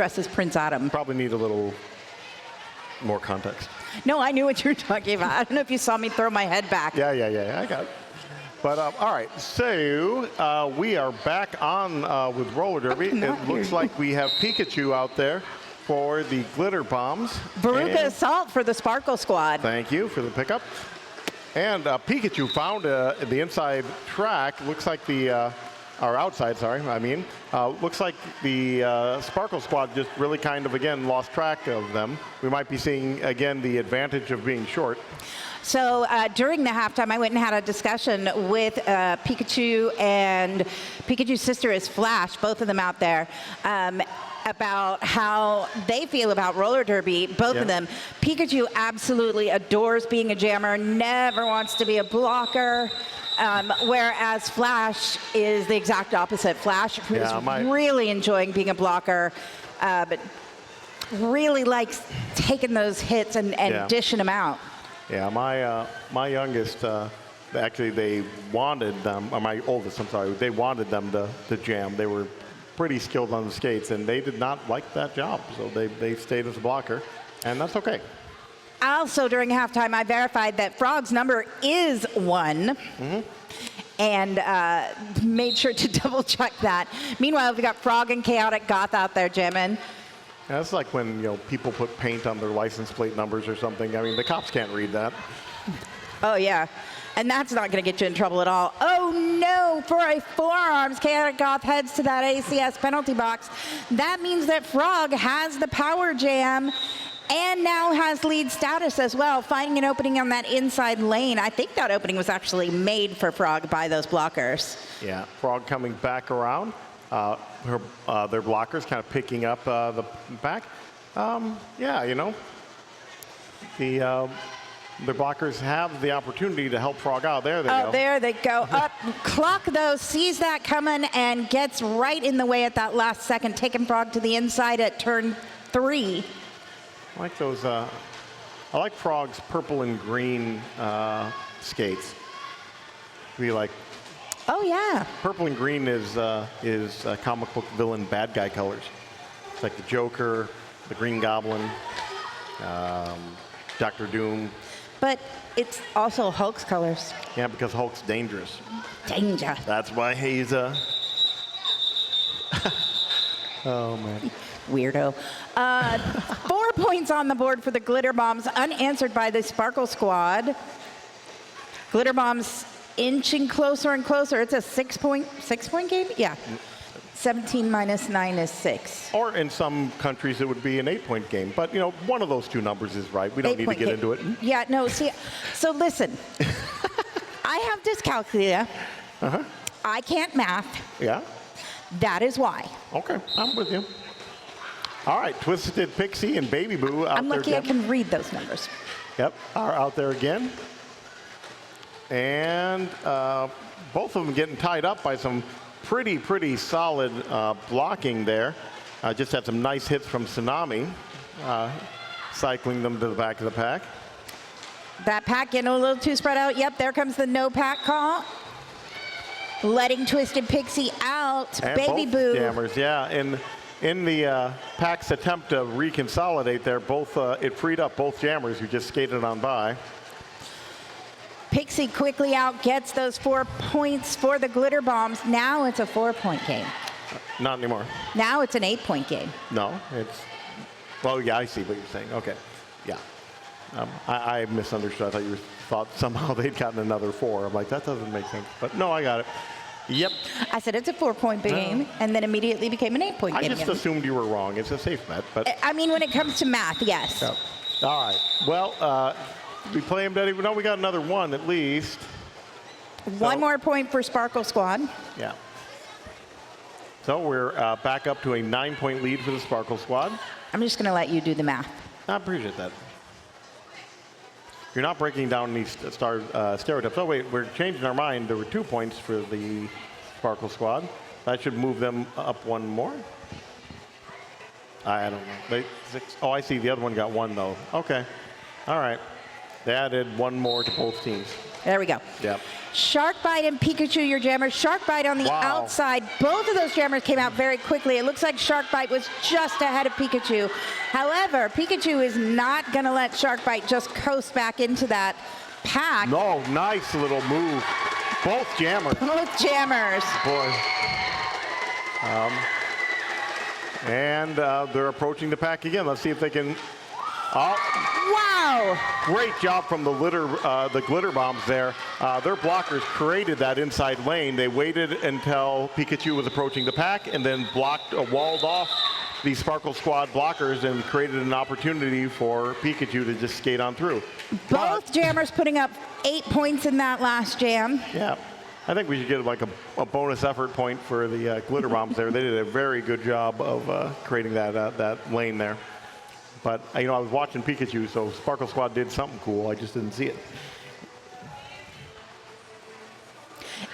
dressed as Prince Adam. Probably need a little more context. No, I knew what you were talking about. I don't know if you saw me throw my head back. Yeah, I got it. But all right, so we are back on with roller derby. It looks like we have Pikachu out there for the glitter bombs. Veruca Assault for the Sparkle Squad. Thank you for the pickup. And Pikachu found the inside track. Looks like the, or outside, sorry, I mean. Looks like the Sparkle Squad just really kind of, again, lost track of them. We might be seeing, again, the advantage of being short. So during the halftime, I went and had a discussion with Pikachu and Pikachu's sister is Flash, both of them out there, about how they feel about roller derby, both of them. Pikachu absolutely adores being a jammer, never wants to be a blocker, whereas Flash is the exact opposite. Flash is really enjoying being a blocker, but really likes taking those hits and dishing them out. Yeah, my youngest, actually they wanted them, or my oldest, I'm sorry, they wanted them to jam. They were pretty skilled on the skates, and they did not like that job, so they stayed as a blocker, and that's okay. Also, during halftime, I verified that Frog's number is 1. And made sure to double check that. Meanwhile, we got Frog and Chaotic Goth out there jamming. That's like when people put paint on their license plate numbers or something. I mean, the cops can't read that. Oh yeah, and that's not going to get you in trouble at all. Oh no, for a forearms, Chaotic Goth heads to that ACS penalty box. That means that Frog has the power jam and now has lead status as well, finding an opening on that inside lane. I think that opening was actually made for Frog by those blockers. Yeah, Frog coming back around. Their blockers kind of picking up the back. Yeah, the blockers have the opportunity to help Frog out. There they go. Oh, there they go. Up, Clock, though, sees that coming and gets right in the way at that last second, taking Frog to the inside at turn 3. I like those. I like Frog's purple and green skates. We like. Oh yeah. Purple and green is comic book villain bad guy colors. It's like the Joker, the Green Goblin, Dr. Doom. But it's also Hulk's colors. Yeah, because Hulk's dangerous. Danger. That's why he's a. Oh man. Weirdo. 4 points on the board for the Glitter Bombs, unanswered by the Sparkle Squad. Glitter Bombs inching closer and closer. It's a 6-point game? Yeah. 17 minus 9 is 6. Or in some countries it would be an 8-point game. But, one of those two numbers is right. We don't need to get into it. Yeah, no, see, so listen. I have dyscalculia. I can't math. Yeah. That is why. Okay, I'm with you. All right, Twisted Pixie and Baby Boo out I'm there. lucky I can read those numbers. Yep, are out there again. And both of them getting tied up by some pretty solid blocking there. Just had some nice hits from Tsunami, cycling them to the back of the pack. That pack getting a little too spread out. Yep, there comes the no pack call. Letting Twisted Pixie out. And Baby both Boo. Jammers, yeah. In the pack's attempt to reconsolidate there, it freed up both jammers who just skated on by. Pixie quickly out, gets those 4 points for the Glitter Bombs. Now it's a 4-point game. Not anymore. Now it's an 8-point game. No, well, yeah, I see what you're saying. Okay, yeah. I misunderstood. I thought you thought somehow they'd gotten another 4. I'm like, that doesn't make sense. But no, I got it. Yep. I said it's a 4-point game, and then immediately became an 8-point game. I just assumed you were wrong. It's a safe bet, but. I mean, when it comes to math, yes. Yep. All right. Well, we play him, Daddy. No, we got another one at least. One more point for Sparkle Squad. Yeah. So we're back up to a 9-point lead for the Sparkle Squad. I'm just going to let you do the math. I appreciate that. You're not breaking down these stereotypes. Oh, wait, we're changing our mind. There were 2 points for the Sparkle Squad. That should move them up 1 more. I don't know. Oh, I see. The other one got 1, though. Okay. All right. They added 1 more to both teams. There we go. Yep. Sharkbite and Pikachu, your jammers. Sharkbite on the Wow. outside. Both of those jammers came out very quickly. It looks like Sharkbite was just ahead of Pikachu. However, Pikachu is not going to let Sharkbite just coast back into that pack. No, nice little move. Both jammers. Both jammers. Boy. And they're approaching the pack again. Let's see if they can. Oh, Wow. great job from the glitter bombs there. Their blockers created that inside lane. They waited until Pikachu was approaching the pack and then walled off the Sparkle Squad blockers and created an opportunity for Pikachu to just skate on through. Both jammers putting up 8 points in that last jam. Yeah, I think we should get like a bonus effort point for the glitter bombs there. They did a very good job of creating that lane there. But I was watching Pikachu, so Sparkle Squad did something cool. I just didn't see it.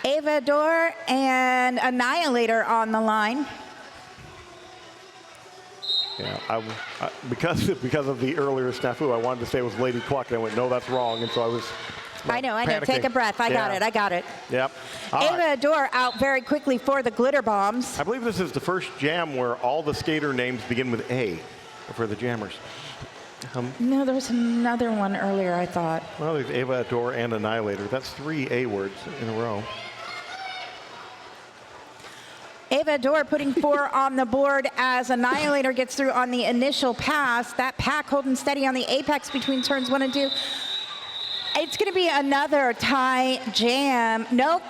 Avador and Annihilator on the line. Yeah, because of the earlier snafu, I wanted to say it was Lady Cluck, and I went, no, that's wrong, and so I was. I know. panicking. Take a breath. I got it. Yep. All right. Avador out very quickly for the glitter bombs. I believe this is the first jam where all the skater names begin with A for the jammers. No, there was another one earlier, I thought. Well, there's Avador and Annihilator. That's 3 A words in a row. Avador putting 4 on the board as Annihilator gets through on the initial pass. That pack holding steady on the apex between turns 1 and 2. It's going to be another tie jam. Nope.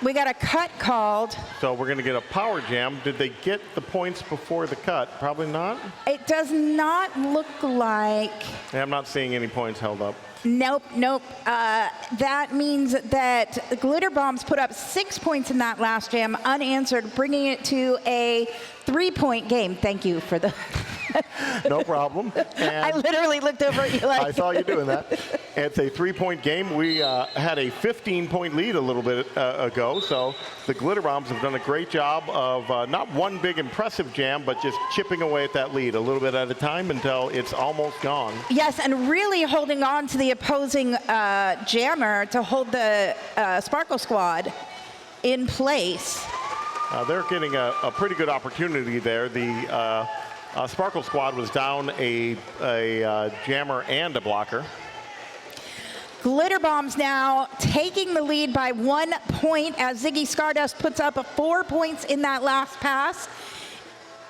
We got a cut called. So we're going to get a power jam. Did they get the points before the cut? Probably not. It does not look like. Yeah, I'm not seeing any points held up. Nope. That means that the glitter bombs put up 6 points in that last jam unanswered, bringing it to a 3-point game. Thank you for the. No problem. And I literally looked over at you like. I saw you doing that. It's a 3-point game. We had a 15-point lead a little bit ago, so the glitter bombs have done a great job of not one big impressive jam, but just chipping away at that lead a little bit at a time until it's almost gone. Yes, and really holding on to the opposing jammer to hold the Sparkle Squad in place. They're getting a pretty good opportunity there. The Sparkle Squad was down a jammer and a blocker. Glitter Bombs now taking the lead by 1 point as Ziggy Stardust puts up 4 points in that last pass.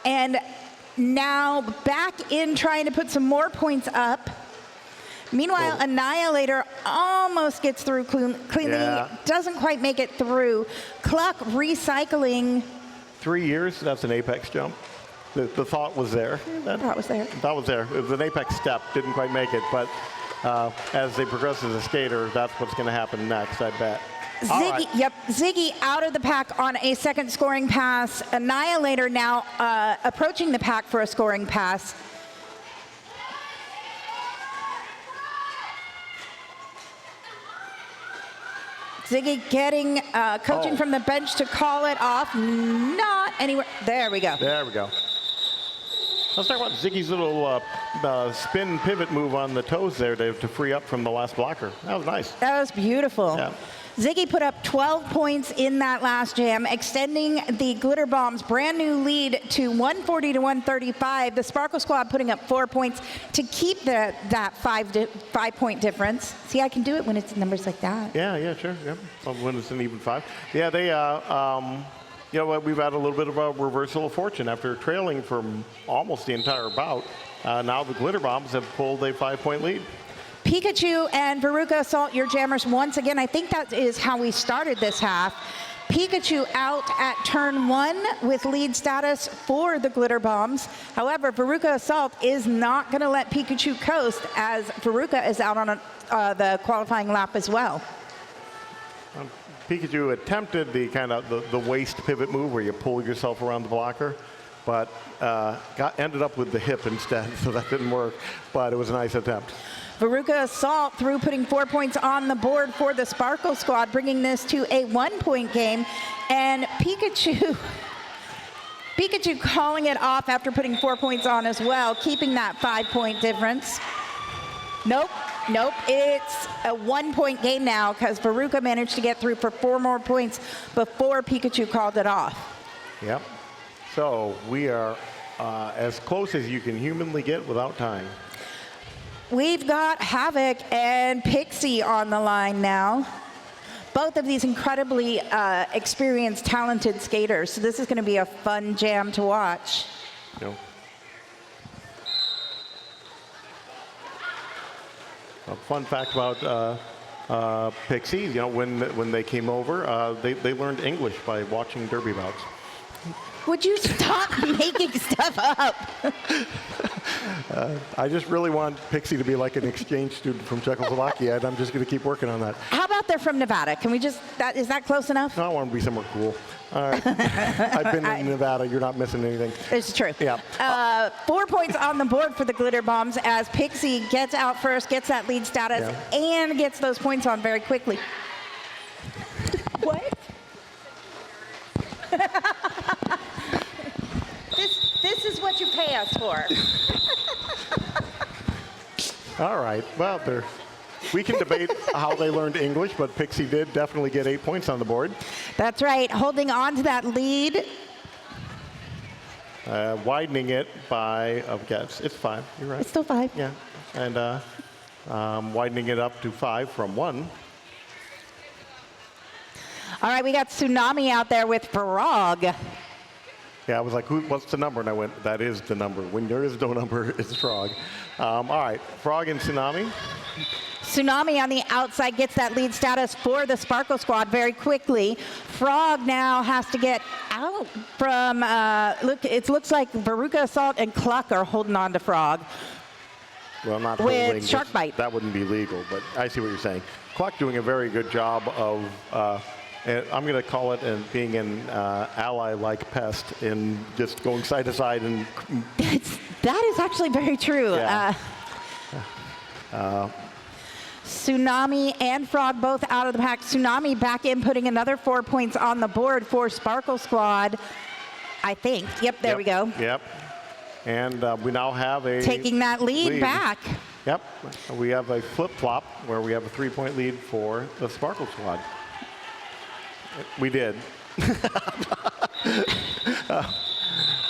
And now back in trying to put some more points up. Meanwhile, Annihilator almost gets through cleanly, doesn't quite make it through. Cluck recycling. 3 years, that's an apex jump. The thought was there. That was there. That was there. It was an apex step, didn't quite make it, but as they progress as a skater, that's what's going to happen next, I bet. Ziggy out of the pack on a second scoring pass. Annihilator now approaching the pack for a scoring pass. Ziggy getting coaching from the bench to call it off. Not anywhere. There we go. There we go. Let's talk about Ziggy's little spin pivot move on the toes there to free up from the last blocker. That was nice. That was beautiful. Yeah. Ziggy put up 12 points in that last jam, extending the Glitter Bombs' brand new lead to 140 to 135. The Sparkle Squad putting up 4 points to keep that 5-point difference. See, I can do it when it's numbers like that. Yeah, sure. Yeah. When it's an even 5. Yeah, they, we've had a little bit of a reversal of fortune after trailing for almost the entire bout. Now the Glitter Bombs have pulled a 5-point lead. Pikachu and Veruca Assault, your jammers once again. I think that is how we started this half. Pikachu out at turn 1 with lead status for the Glitter Bombs. However, Veruca Assault is not going to let Pikachu coast as Veruca is out on the qualifying lap as well. Pikachu attempted the kind of the waist pivot move where you pull yourself around the blocker, but ended up with the hip instead, so that didn't work, but it was a nice attempt. Veruca Assault through putting 4 points on the board for the Sparkle Squad, bringing this to a 1-point game. And Pikachu calling it off after putting 4 points on as well, keeping that 5-point difference. Nope. Nope, it's a 1-point game now because Veruca managed to get through for 4 more points before Pikachu called it off. Yep. So we are as close as you can humanly get without tying. We've got Havoc and Pixie on the line now. Both of these incredibly experienced, talented skaters. So this is going to be a fun jam to watch. No. A fun fact about Pixie, you know, when they came over, they learned English by watching derby bouts. Would you stop making stuff up? I just really want Pixie to be like an exchange student from Czechoslovakia, and I'm just going to keep working on that. How about they're from Nevada? Can we just, is that close enough? No, I want to be somewhere cool. All right. I've been in Nevada. You're not missing anything. It's true. Yeah. 4 points on the board for the Glitter Bombs as Pixie gets out first, gets that lead status, and gets those points on very quickly. What? This is what you pay us for. All right. Well, we can debate how they learned English, but Pixie did definitely get 8 points on the board. That's right. Holding on to that lead. Widening it by, it's 5. You're right. It's still 5. Yeah. And widening it up to 5 from 1. All right, we got Tsunami out there with Frog. Yeah, I was like, what's the number? And I went, that is the number. When there is no number, it's Frog. All right, Frog and Tsunami. Tsunami on the outside gets that lead status for the Sparkle Squad very quickly. Frog now has to get out from, it looks like Veruca, Assault, and Cluck are holding on to Frog. Well, not with holding. Shark Bite. That wouldn't be legal, but I see what you're saying. Cluck doing a very good job of, I'm going to call it being an ally-like pest in just going side to side and. That is actually very true. Yeah. Tsunami and Frog both out of the pack. Tsunami back in, putting another 4 points on the board for Sparkle Squad, I think. Yep, there we go. Yep. And we now have a... Taking that lead back. Yep. We have a flip-flop where we have a 3-point lead for the Sparkle Squad. We did.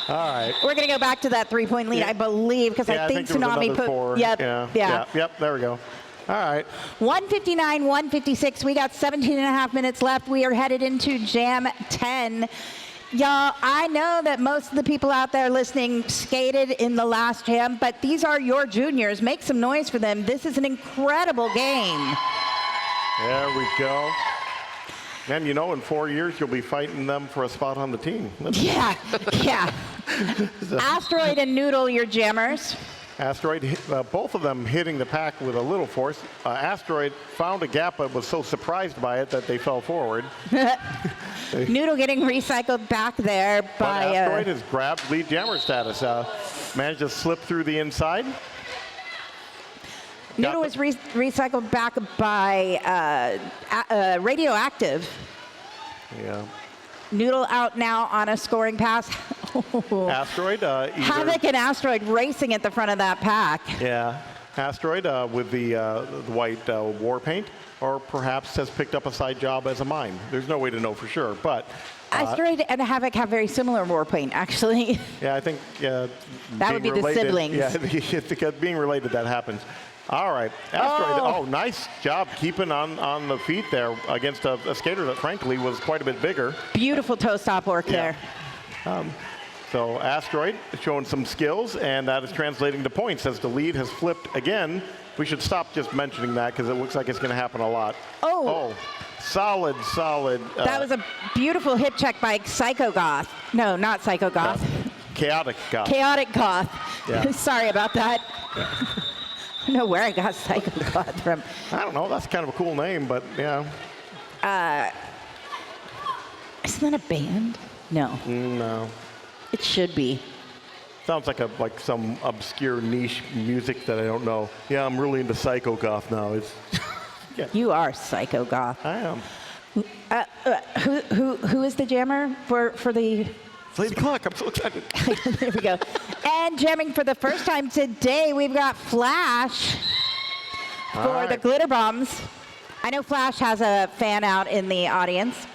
All right. We're going to go back to that 3-point lead, I believe, because I think Tsunami put... 4. Yep, Yep, there we go. All right. 159, 156. We got 17 and a half minutes left. We are headed into Jam 10. Y'all, I know that most of the people out there listening skated in the last jam, but these are your juniors. Make some noise for them. This is an incredible game. There we go. And you know, in 4 years, you'll be fighting them for a spot on the team. Yeah. Asteroid and Noodle, your jammers. Asteroid, both of them hitting the pack with a little force. Asteroid found a gap but was so surprised by it that they fell forward. Noodle getting recycled back there by... But Asteroid has grabbed lead jammer status. Managed to slip through the inside. Noodle was recycled back by Radioactive. Yeah. Noodle out now on a scoring pass. Asteroid. Havoc and Asteroid racing at the front of that pack. Yeah. Asteroid with the white war paint, or perhaps has picked up a side job as a mime. There's no way to know for sure, but... Asteroid and Havoc have very similar war paint, actually. Yeah, I think... that would be the siblings. Yeah, being related, that happens. All right, Asteroid, nice job keeping on the feet there against a skater that frankly was quite a bit bigger. Beautiful toe stop work there. So Asteroid showing some skills, and that is translating to points as the lead has flipped again. We should stop just mentioning that because it looks like it's going to happen a lot. Oh, solid. That was a beautiful hip check by Psycho Goth. No, not Psycho Goth. Chaotic Goth. Chaotic Goth. Yeah. Sorry about that. I don't know where I got Psycho Goth from. I don't know. That's kind of a cool name, but yeah. Isn't that a band? No. No. It should be. Sounds like some obscure niche music that I don't know. Yeah, I'm really into Psycho Goth now. It's You are Psycho Goth. I am. Who is the jammer for the... Lady Clock, I'm so excited. There we go. And jamming for the first time today, we've got Flash for the glitter bombs. I know Flash has a fan out in the audience.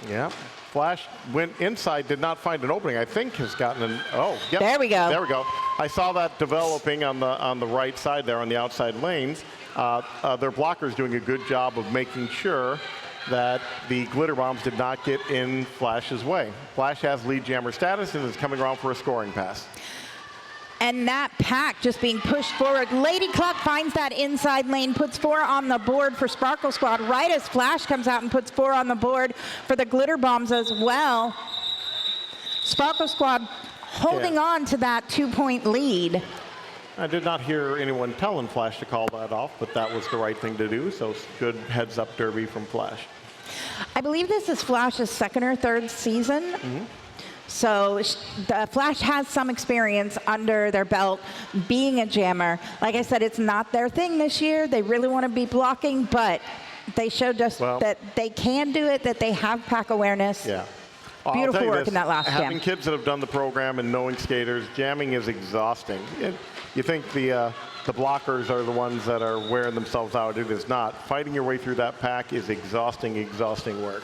Yeah. Flash went inside, did not find an opening. I think has gotten an. Oh, yep. There we go. There we go. I saw that developing on the right side there on the outside lanes. Their blockers doing a good job of making sure that the glitter bombs did not get in Flash's way. Flash has lead jammer status and is coming around for a scoring pass. And that pack just being pushed forward. Lady Cluck finds that inside lane, puts 4 on the board for Sparkle Squad, right as Flash comes out and puts 4 on the board for the glitter bombs as well. Sparkle Squad holding on to that 2-point lead. I did not hear anyone telling Flash to call that off, but that was the right thing to do, so good heads-up derby from Flash. I believe this is Flash's 2nd or 3rd season. Mm-hmm. So the Flash has some experience under their belt being a jammer. Like I said, it's not their thing this year. They really want to be blocking, but they showed us that they can do it, that they have pack awareness. Yeah. Beautiful work in that last jam. Having kids that have done the program and knowing skaters, jamming is exhausting. You think the blockers are the ones that are wearing themselves out. It is not. Fighting your way through that pack is exhausting, exhausting work.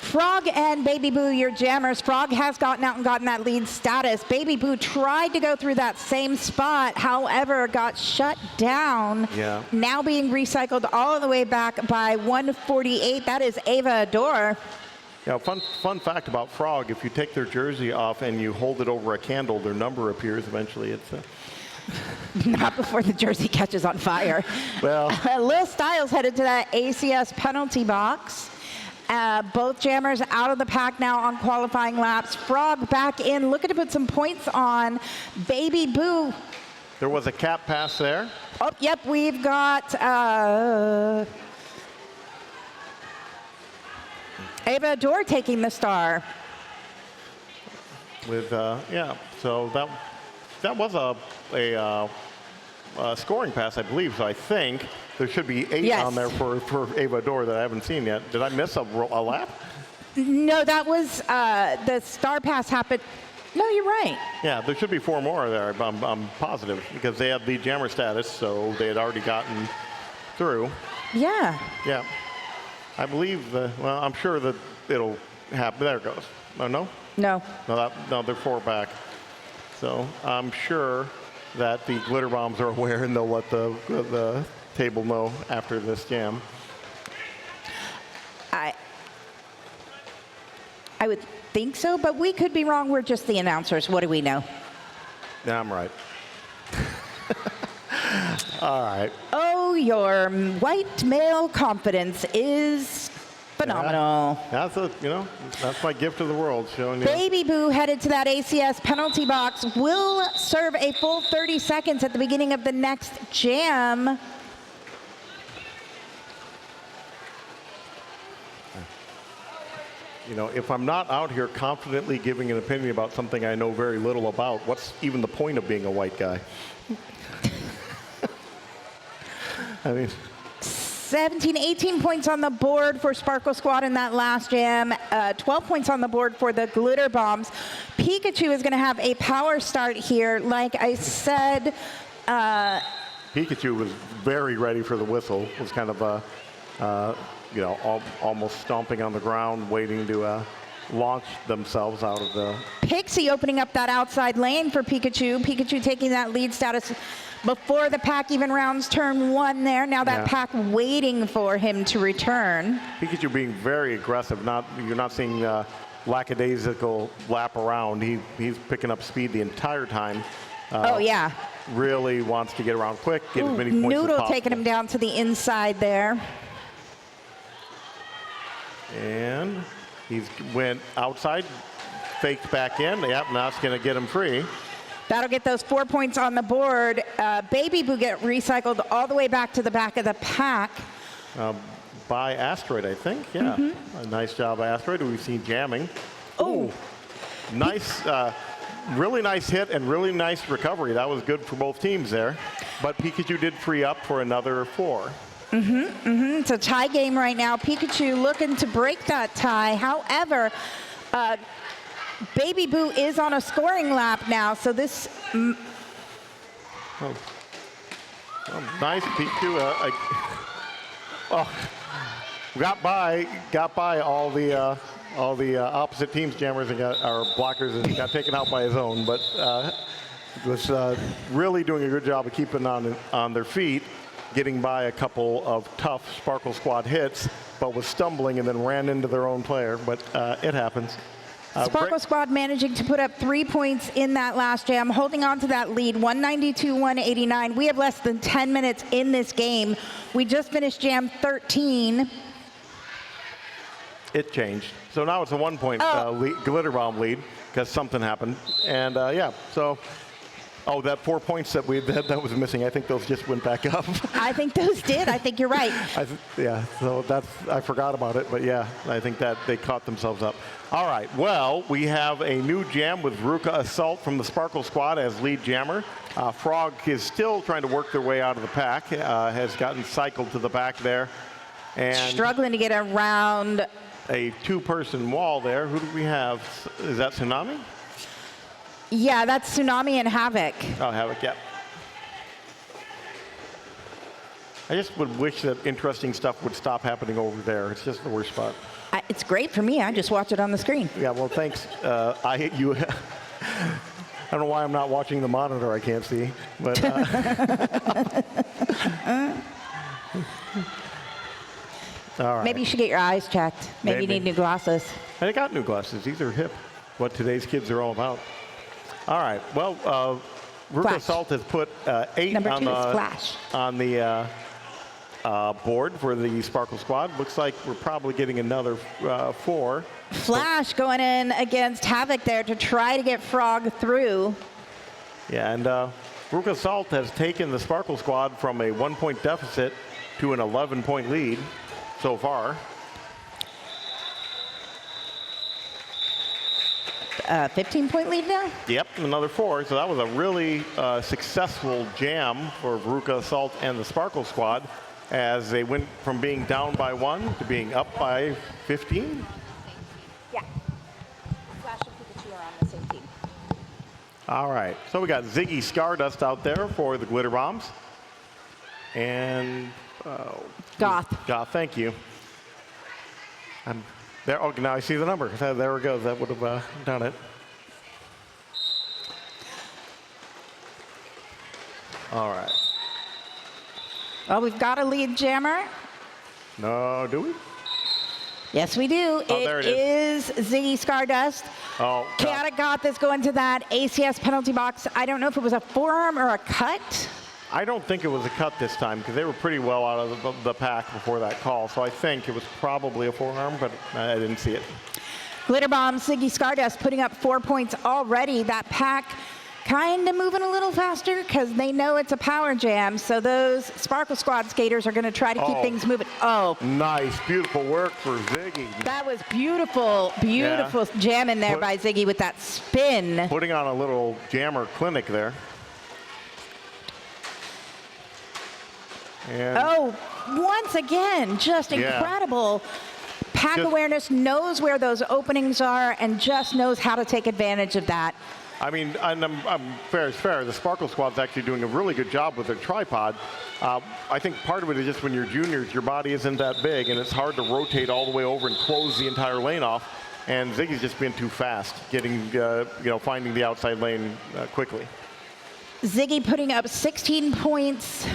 Frog and Baby Boo, your jammers. Frog has gotten out and gotten that lead status. Baby Boo tried to go through that same spot, however, got shut down. Yeah. Now being recycled all the way back by 148. That is Ava Adore. Yeah, fun fact about Frog, if you take their jersey off and you hold it over a candle, their number appears eventually. It's Not before the jersey catches on fire. Well. Lil Styles headed to that ACS penalty box. Both jammers out of the pack now on qualifying laps. Frog back in, looking to put some points on Baby Boo. There was a cap pass there. Oh, yep, we've got Ava Adore taking the star. With yeah, so that was a scoring pass, I believe. So I think there should be 8 on there for Ava Adore that I haven't seen yet. Did I miss a lap? No, that was the star pass happened. No, you're right. Yeah, there should be 4 more there. I'm positive because they had lead jammer status, so they had already gotten through. Yeah. Yeah, I believe. Well, I'm sure that it'll happen. There it goes. Oh, no. No. No, they're 4 back. So I'm sure that the glitter bombs are aware and they'll let the table know after this jam. I would think so, but we could be wrong. We're just the announcers. What do we know? Yeah, I'm right. All right. Oh, your white male confidence is phenomenal. Yeah, that's my gift to the world, showing you. Baby Boo headed to that ACS penalty box. Will serve a full 30 seconds at the beginning of the next jam. If I'm not out here confidently giving an opinion about something I know very little about, what's even the point of being a white guy? I mean, 17, 18 points on the board for Sparkle Squad in that last jam. 12 points on the board for the glitter bombs. Pikachu is going to have a power start here. Like I said, Pikachu was very ready for the whistle. It was kind of almost stomping on the ground, waiting to launch themselves out of the... Pixie opening up that outside lane for Pikachu. Pikachu taking that lead status before the pack even rounds turn 1 there. Now that pack waiting for him to return. Pikachu being very aggressive. You're not seeing lackadaisical lap around. He's picking up speed the entire time. Oh, yeah. Really wants to get around quick, get as many points as Noodle possible. taking him down to the inside there. And he's went outside, faked back in. Yep, now it's going to get him free. That'll get those 4 points on the board. Baby Boo get recycled all the way back to the back of the pack. By Asteroid, I think. Yeah, a nice job by Asteroid. We've seen jamming. Oh, nice, really nice hit and really nice recovery. That was good for both teams there. But Pikachu did free up for another 4. It's a tie game right now. Pikachu looking to break that tie. However, Baby Boo is on a scoring lap now, so this... Nice peek to got by all the opposite team's jammers and our blockers and got taken out by his own, but was really doing a good job of keeping on their feet, getting by a couple of tough Sparkle Squad hits, but was stumbling and then ran into their own player, but it happens. Sparkle Squad managing to put up 3 points in that last jam, holding on to that lead, 192-189. We have less than 10 minutes in this game. We just finished jam 13. It changed. So now it's a 1 point glitter bomb lead because something happened. And that 4 points that was missing, I think those just went back up. I think those did. I think you're right. So I forgot about it, but yeah, I think that they caught themselves up. All right, well, we have a new jam with Veruca Assault from the Sparkle Squad as lead jammer. Frog is still trying to work their way out of the pack, has gotten cycled to the back there. And struggling to get around a two-person wall there. Who do we have? Is that Tsunami? Yeah, that's Tsunami and Havoc. Oh, Havoc, yeah. I just would wish that interesting stuff would stop happening over there. It's just the worst spot. It's great for me. I just watch it on the screen. Yeah, well, thanks. I don't know why I'm not watching the monitor. I can't see, but. All right. Maybe you should get your eyes checked. Maybe you need new glasses. I got new glasses. These are hip. What today's kids are all about. All right. Well, Veruca Assault has put 8 on the board for the Sparkle Squad. Looks like we're probably getting another 4. Flash going in against Havoc there to try to get Frog through. Yeah, and Veruca Assault has taken the Sparkle Squad from a 1 point deficit to an 11-point lead so far. 15-point lead now? Yep, another 4. So that was a really successful jam for Veruca Assault and the Sparkle Squad as they went from being down by 1 to being up by 15. Yeah. Flash and Pikachu are on the same team. All right, so we got Ziggy Stardust out there for the glitter bombs. And Goth, thank you. There. Oh, now I see the number. There we go. That would have done it. All right. Well, we've got a lead jammer. No, do we? Yes, we do. Oh, there it is Ziggy Stardust. Oh. Chaotic Goth is going to that ACS penalty box. I don't know if it was a forearm or a cut. I don't think it was a cut this time because they were pretty well out of the pack before that call. So I think it was probably a forearm, but I didn't see it. Glitter Bomb, Ziggy Stardust putting up 4 points already. That pack kind of moving a little faster because they know it's a power jam. So those Sparkle Squad skaters are going to try to keep things moving. Oh. Nice, beautiful work for Ziggy. That was beautiful, beautiful jam in there by Ziggy with that spin. Putting on a little jammer clinic there. And once again, just incredible. Pack awareness, knows where those openings are, and just knows how to take advantage of that. I mean, and I'm fair is fair. The Sparkle Squad's actually doing a really good job with their tripod. I think part of it is just when you're juniors, your body isn't that big, and it's hard to rotate all the way over and close the entire lane off. And Ziggy's just been too fast, getting, finding the outside lane quickly. Ziggy putting up 16 points.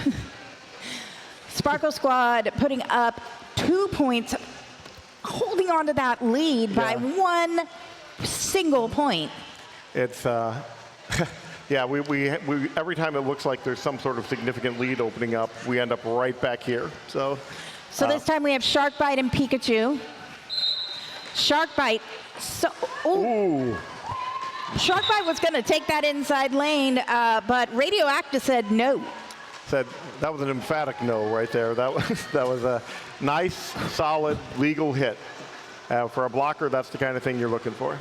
Sparkle Squad putting up 2 points, holding on to that lead by 1 single point. It's, we every time it looks like there's some sort of significant lead opening up, we end up right back here. So this time we have Shark Bite and Pikachu. Shark Bite. Ooh. Shark Bite was going to take that inside lane, but Radioactive said no. Said that was an emphatic no right there. That was a nice, solid, legal hit. For a blocker, that's the kind of thing you're looking for.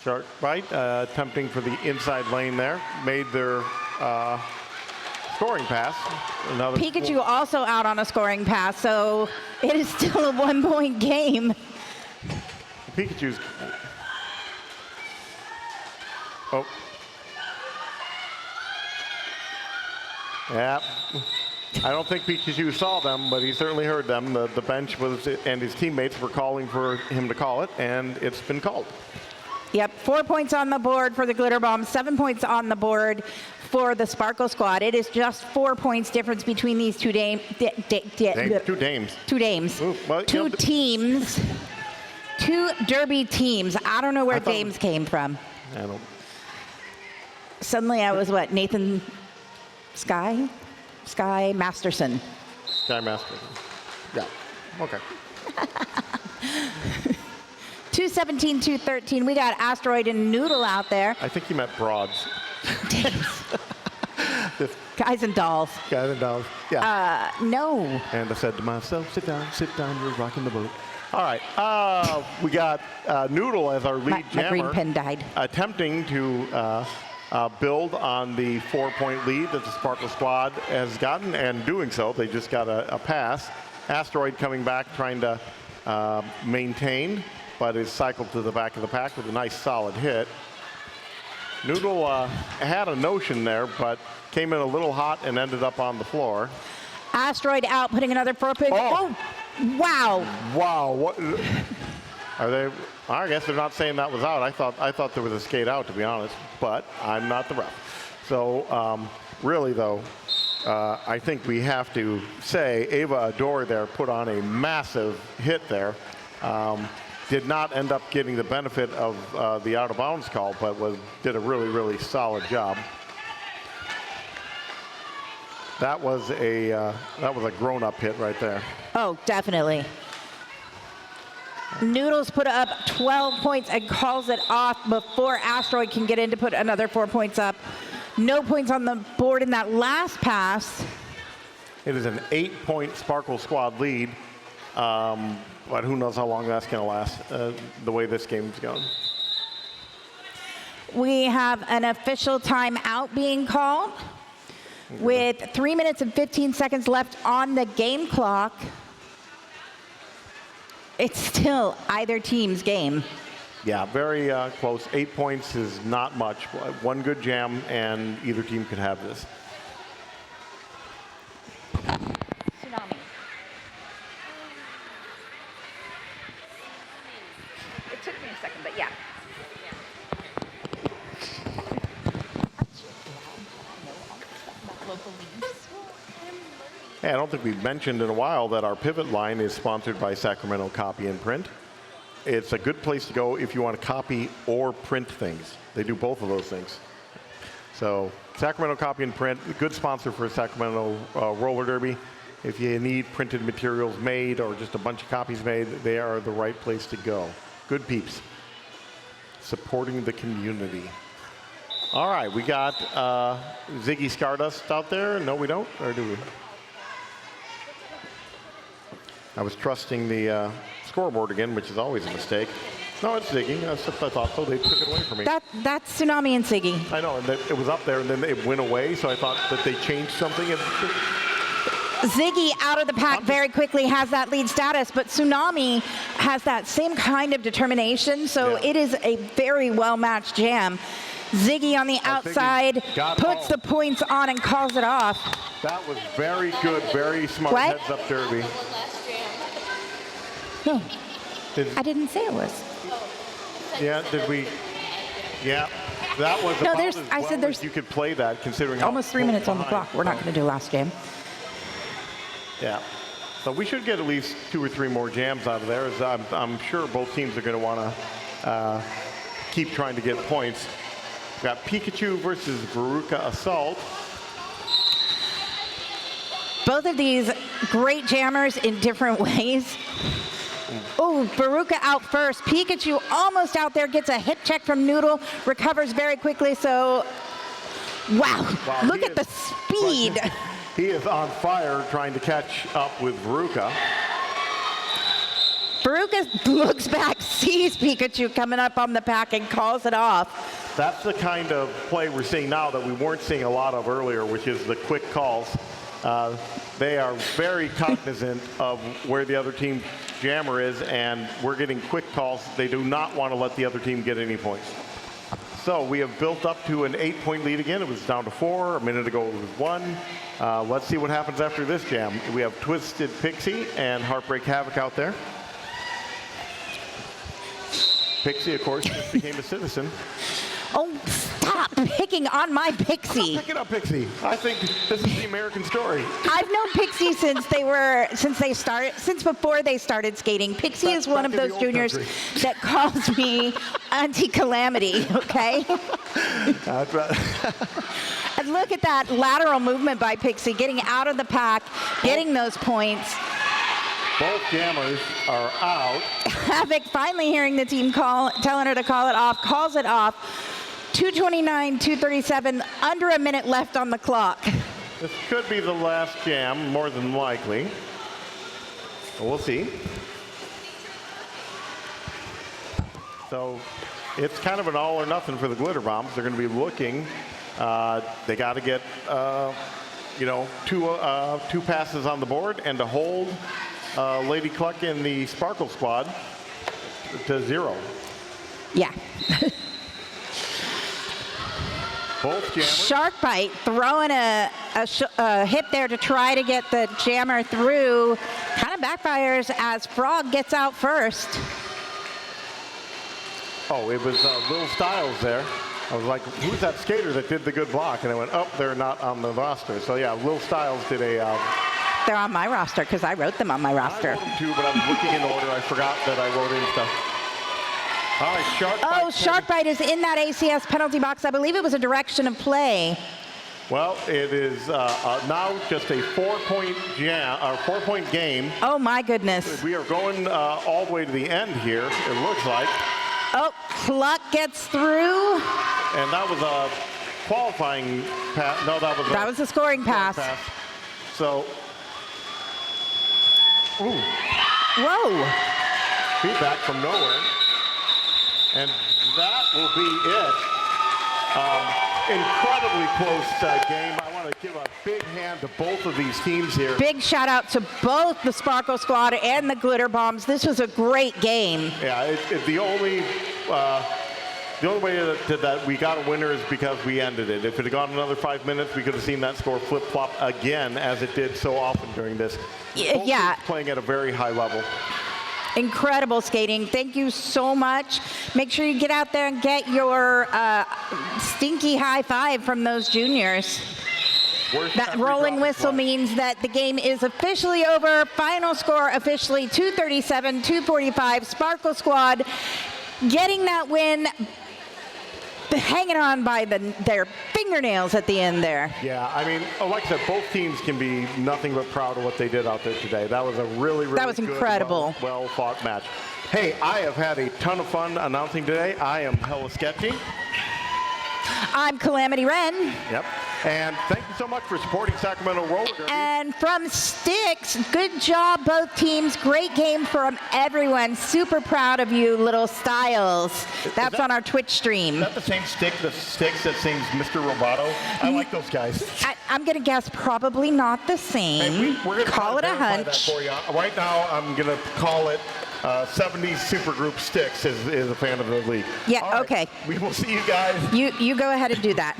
Shark Bite attempting for the inside lane there. Made their scoring pass. Pikachu also out on a scoring pass, so it is still a 1 point game. Pikachu's. Yeah. I don't think Pikachu saw them, but he certainly heard them. The bench was, and his teammates were calling for him to call it, and it's been called. Yep, 4 points on the board for the Glitter Bomb, 7 points on the board for the Sparkle Squad. It is just 4 points difference between these two Two dames. Two dames. Ooh, well, two teams. Two Derby teams. I don't know where dames came from. I don't. Suddenly I was what? Nathan Sky Masterson. Sky Master. Yeah. Okay. 217, 213. We got Asteroid and Noodle out there. I think you meant broads. Guys and dolls. Guys and dolls. Yeah. No. And I said to myself, sit down, you're rocking the boat. All right, we got Noodle as our lead jammer. My green pen died. Attempting to build on the 4-point lead that the Sparkle Squad has gotten, and doing so, they just got a pass. Asteroid coming back, trying to maintain, but is cycled to the back of the pack with a nice solid hit. Noodle had a notion there, but came in a little hot and ended up on the floor. Asteroid out, putting another 4 point. Oh. Wow. Wow, what are they? I guess they're not saying that was out. I thought there was a skate out, to be honest, but I'm not the ref. So really though, I think we have to say Ava Adore there put on a massive hit there. Did not end up getting the benefit of the out of bounds call, but did a really solid job. That was a grown-up hit right there. Oh, definitely. Noodles put up 12 points and calls it off before Asteroid can get in to put another 4 points up. No points on the board in that last pass. It is an 8-point Sparkle Squad lead, but who knows how long that's going to last, the way this game's going. We have an official timeout being called with 3 minutes and 15 seconds left on the game clock. It's still either team's game. Yeah, very close. 8 points is not much. One good jam, and either team could have this. Tsunami. It took me a second, but yeah. Hey, I don't think we've mentioned in a while that our pivot line is sponsored by Sacramento Copy and Print. It's a good place to go if you want to copy or print things. They do both of those things. So Sacramento Copy and Print, a good sponsor for Sacramento Roller Derby. If you need printed materials made or just a bunch of copies made, they are the right place to go. Good peeps. Supporting the community. All right, we got Ziggy Stardust out there. No, we don't, or do we? I was trusting the scoreboard again, which is always a mistake. No, it's Ziggy. That's what I thought, so they took it away from me. That's Tsunami and Ziggy. I know, and it was up there, and then it went away, so I thought that they changed something. Ziggy out of the pack very quickly has that lead status, but Tsunami has that same kind of determination, so it is a very well-matched jam. Ziggy on the outside puts the points on and calls it off. That was very good, very smart heads-up derby. No, I didn't say it was. Yeah, did we? Yeah, that was No, about there's. as I well said there's as you could play that, considering almost 3 minutes on the clock. We're not going to do last jam. Yeah, so we should get at least 2 or 3 more jams out of there. As I'm sure both teams are going to want to keep trying to get points. We've got Pikachu versus Veruca Assault. Both of these great jammers in different ways. Oh, Veruca out first. Pikachu almost out there, gets a hit check from Noodle, recovers very quickly. So, wow, look at the speed. He is on fire trying to catch up with Veruca. Veruca looks back, sees Pikachu coming up on the pack and calls it off. That's the kind of play we're seeing now that we weren't seeing a lot of earlier, which is the quick calls. They are very cognizant of where the other team jammer is, and we're getting quick calls. They do not want to let the other team get any points. So we have built up to an 8-point lead again. It was down to 4. A minute ago it was 1. Let's see what happens after this jam. We have Twisted Pixie and Heartbreak Havoc out there. Pixie, of course, just became a citizen. Oh, stop picking on my Pixie. Pick it up, Pixie. I think this is the American story. I've known Pixie since before they started skating. Pixie is one of back in the those old juniors country. that calls me Auntie Calamity, okay? That's right. And look at that lateral movement by Pixie, getting out of the pack, getting those points. Both jammers are out. Havoc finally hearing the team call, telling her to call it off, calls it off. 2:29, 2:37, under a minute left on the clock. This could be the last jam, more than likely. We'll see. So it's kind of an all or nothing for the Glitter Bombs. They're going to be looking. They got to get, two passes on the board and to hold Lady Cluck in the Sparkle Squad to 0. Yeah. Both jammers. Shark Bite throwing a hit there to try to get the jammer through. Kind of backfires as Frog gets out first. Oh, it was Lil Styles there. I was like, who's that skater that did the good block? And I went, oh, they're not on the roster. So yeah, Lil Styles did a... They're on my roster because I wrote them on my roster. I wrote them too, but I was looking in order. I forgot that I wrote in stuff. All right, Shark Bite. Oh, Shark Bite is in that ACS penalty box. I believe it was a direction of play. Well, it is now just a 4-point game. Oh, my goodness. We are going all the way to the end here, it looks like. Oh, Cluck gets through. And that was a qualifying pass. No, that was a scoring pass. So, ooh. Whoa. Feedback from nowhere. And that will be it. Incredibly close game. I want to give a big hand to both of these teams here. Big shout out to both the Sparkle Squad and the Glitter Bombs. This was a great game. Yeah, the only way that we got a winner is because we ended it. If it had gone another 5 minutes, we could have seen that score flip-flop again, as it did so often during this. Both Yeah. teams playing at a very high level. Incredible skating. Thank you so much. Make sure you get out there and get your stinky high five from those juniors. That rolling whistle means that the game is officially over. Final score officially 237, 245. Sparkle Squad getting that win, hanging on by their fingernails at the end there. Yeah, I mean, like I said, both teams can be nothing but proud of what they did out there today. That was a really That was good, incredible. well fought match. Hey, I have had a ton of fun announcing today. I am hella sketchy. I'm Calamity Wren. Yep. And thank you so much for supporting Sacramento Roller Derby. And from Sticks, good job, both teams. Great game from everyone. Super proud of you, Little Styles. That's on our Twitch stream. Is that the same Sticks that sings Mr. Roboto? I like those guys. I'm going to guess probably not the same. Hey, we're gonna Call it a verify that hunch. for you. Right now, I'm going to call it 70s supergroup Sticks is a fan of the league. Yeah, All right, okay. We will see you guys. You go ahead and do that.